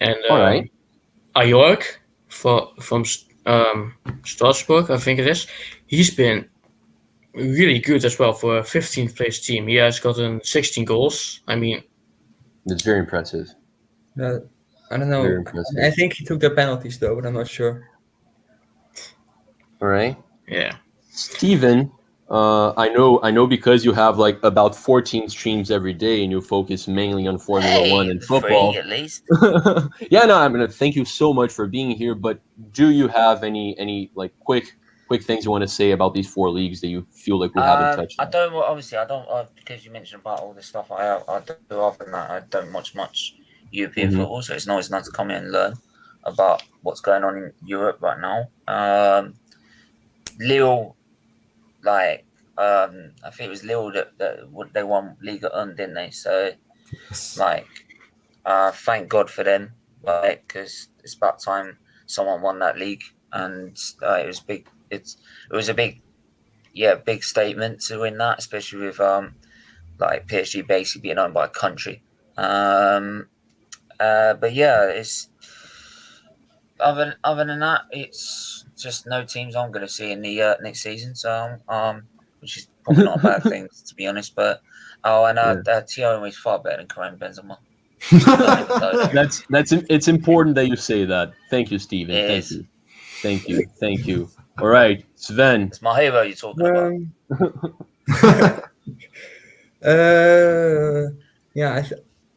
And All right. Ajorg from Strasbourg, I think it is. He's been really good as well for a 15th place team. He has gotten 16 goals. I mean, That's very impressive. I don't know. Very impressive. I think he took the penalties though, but I'm not sure. All right. yeah. Steven, I know because you have like about 14 streams every day and you focus mainly on Formula One and football. 3 at least. Yeah, no, I'm gonna thank you so much for being here. But do you have any like quick things you want to say about these four leagues that you feel like we haven't touched on? I don't. Obviously, I don't. Because you mentioned about all this stuff. I do. Other than that, I don't watch much European football, so it's always nice to come in and learn about what's going on in Europe right now. Lille, like I think it was Lille that they won Liga, didn't they? So, like, thank God for them, like, because it's about time someone won that league, and it was big. It was a big statement to win that, especially with like PSG basically being owned by a country. But yeah, it's other than that, it's just no teams I'm going to see in the next season. So which is probably not a bad thing to be honest. But Thiago is far better than Karim Benzema. It's important that you say that. Thank you, Steven. Thank you. All right, Sven. It's my hero you're talking about.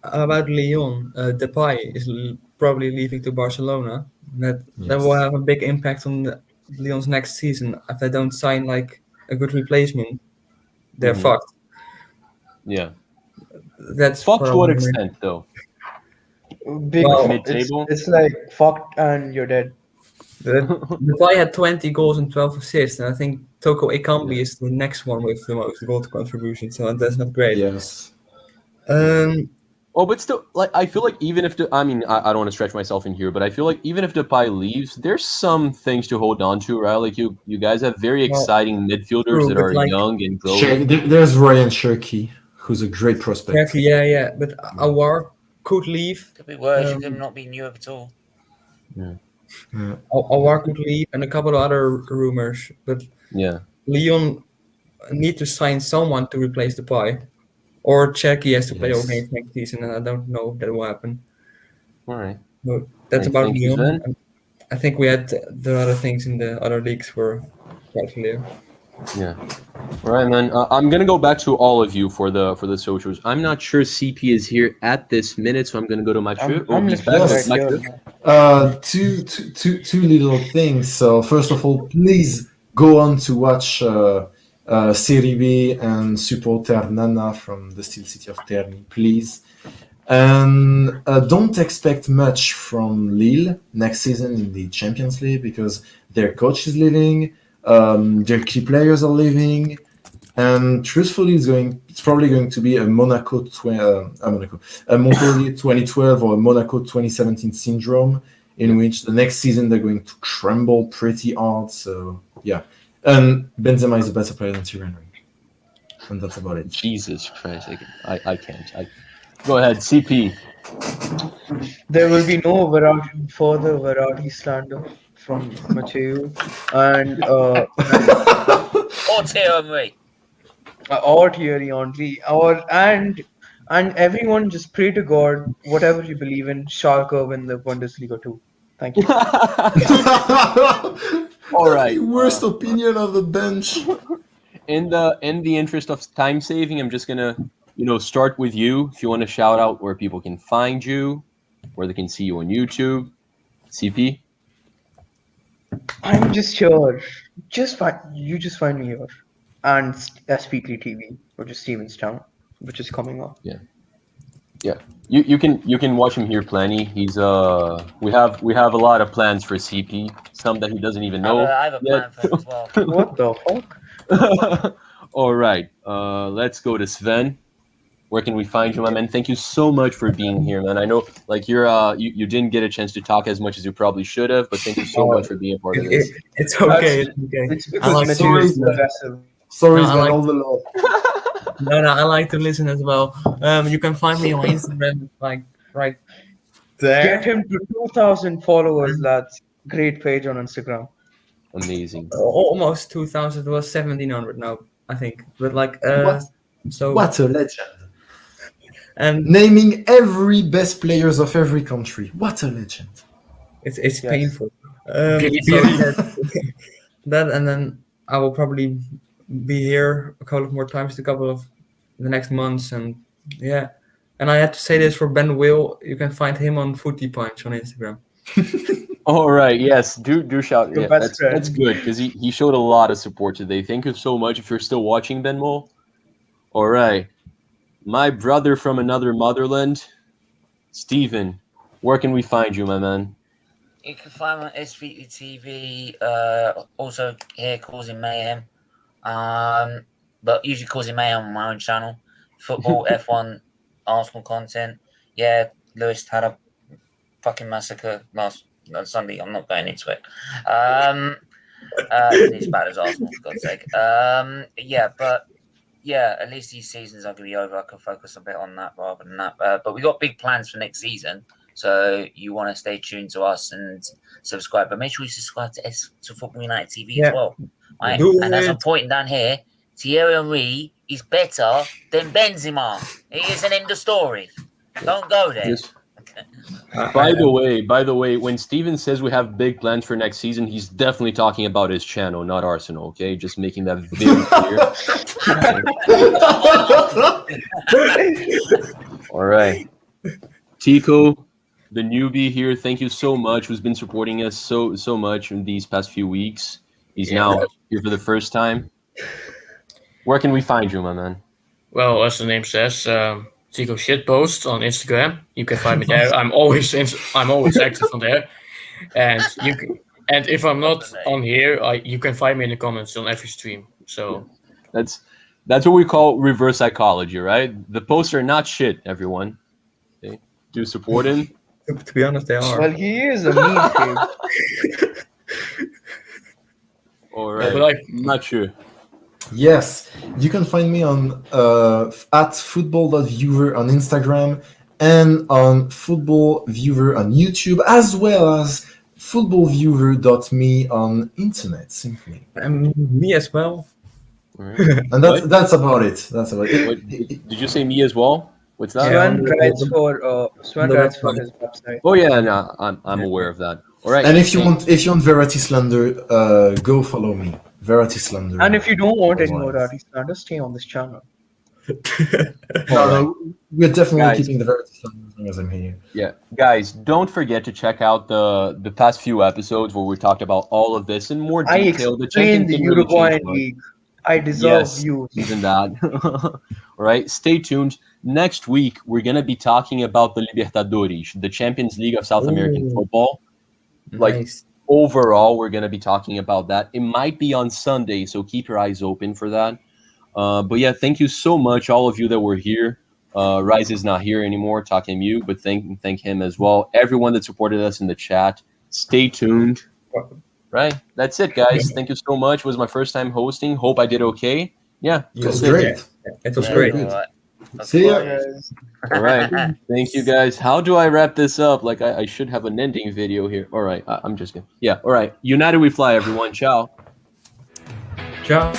About Lyon, Depay is probably leaving to Barcelona. That will have a big impact on Lyon's next season. If they don't sign like a good replacement, they're fucked. Yeah. That's fucked to what extent, though? Mid-table? It's like fucked and you're dead. Depay had 20 goals and 12 assists, and I think Toko Ekambi is the next one with the most goal contribution, so that's not great. Yes. But still, like I feel like even if I don't want to stretch myself in here, but I feel like even if Depay leaves, there's some things to hold on to, right? Like you guys have very exciting midfielders that are young and growing. There's Ryan Cherky, who's a great prospect. Cherky, yeah, but Awar could leave. Could be worse. It could not be new at all. Yeah. Awar could leave, and a couple of other rumors, but Lyon need to sign someone to replace Depay. Or Cherky has to play all games next season, and I don't know if that will happen. All right. But that's about Lyon. I think we had the other things in the other leagues were quite clear. Yeah. All right, man. I'm gonna go back to all of you for the socials. I'm not sure CP is here at this minute, so I'm gonna go to Mathieu. Two little things. So first of all, please go on to watch Serie B and support Ternana from the Steel City of Terni, please. And don't expect much from Lille next season in the Champions League because their coach is leaving, their key players are leaving, and truthfully, it's probably going to be a Montpellier 2012 or a Monaco 2017 syndrome, in which the next season they're going to crumble pretty hard. So yeah. And Benzema is a better player than Thierry Henry. And that's about it. Jesus Christ. I can't. Go ahead, CP. There will be no further Verratti slander from Mathieu. And or Thierry. Or Thierry Henry. And everyone just pray to God, whatever you believe in, Schalke win the Bundesliga too. Thank you. All right. Worst opinion of the bench. In the interest of time saving, I'm just gonna, start with you. If you want to shout out where people can find you, where they can see you on YouTube, CP. I'm just here. Just find me here, and SP3 TV, which is Stevenstown, which is coming up. Yeah. You can watch him here plenty. He's we have a lot of plans for CP, some that he doesn't even know. I have a plan for him as well. What the fuck? All right, let's go to Sven. Where can we find you, my man? Thank you so much for being here, man. I know, like, you didn't get a chance to talk as much as you probably should have, but thank you so much for being a part of this. It's okay. It's okay. It's because Sorry, material is the vessel. Sorry, No, I Sven, like- all the love. No, I like to listen as well. You can find me on Instagram, like right there. Get him to 2,000 followers, lads. Great page on Instagram. Amazing. Almost 2,000. It was 1,700 now, I think. But like, so What a legend. and Naming every best players of every country. What a legend. it's Yes. painful. Really So that, and then I will probably be here a couple of more times, a couple of the next months, and yeah. And I have to say this for Ben Will, you can find him on Footy Punch on Instagram. All right, yes, do shout. Your Yeah, best that's friend. good because he showed a lot of support today. Thank you so much. If you're still watching, Ben Mole. All right, my brother from another motherland, Steven. Where can we find you, my man? You can find me on SVT TV, also here causing mayhem. But usually causing mayhem on my own channel. Football, F1, Arsenal content. Yeah, Lewis had a fucking massacre last Sunday. I'm not going into it. It's bad as Arsenal, for God's sake. At least these seasons are going to be over. I can focus a bit on that rather than that. But we got big plans for next season. So you want to stay tuned to us and subscribe. But make sure you subscribe to Football United TV as well. Right? Do And as I'm it. pointing down here, Thierry Henry is better than Benzema. He is an end of story. Don't go there. Yes. By the way, when Steven says we have big plans for next season, he's definitely talking about his channel, not Arsenal. Okay, just making that very clear. All right, Tico, the newbie here. Thank you so much. Who's been supporting us so much in these past few weeks. He's now here for the first time. Where can we find you, my man? Well, as the name says, Tico Shitpost on Instagram. You can find me there. I'm always active on there, and if I'm not on here, you can find me in the comments on every stream. So That's what we call reverse psychology, right? The posts are not shit, everyone. Okay? Do support him. To be honest, they are. Well, he is a mean pig. All right, but I'm not sure. Yes, you can find me on at football.viewer on Instagram and on footballviewer on YouTube, as well as footballviewer.me on internet simply. And me as well. All right. And that's about it. That's about it. Wait, did you say me as well? What's that? Yeah. Swan writes for his website. Oh yeah, no, I'm aware of that. All right. And if you want Verity Slander, go follow me. Verity Slander. And if you don't want any Alright. more Daddy Slander, stay on this channel. No, we're definitely Guys. keeping the Verity Slander as long as I'm here. Yeah, guys, don't forget to check out the past few episodes where we talked about all of this in more I detail. explained the didn't really Uruguayan change much. League. I deserve Yes, views. even that. All right, stay tuned. Next week, we're going to be talking about the Libertadores, the Champions League of South American Ooh. football. Like, Nice. overall, we're going to be talking about that. It might be on Sunday, so keep your eyes open for that. But yeah, thank you so much, all of you that were here. Rise is not here anymore, talking to you, but thank him as well. Everyone that supported us in the chat, stay tuned. Right, that's it, guys. Thank you so much. It was my first time hosting. Hope I did okay. Yeah, It was that's it. great. It was Yeah, great. all right. See ya. Yes. All right, thank you, guys. How do I wrap this up? Like I should have an ending video here. All right, I'm just gonna. Yeah, all right. United we fly, everyone. Ciao. Ciao.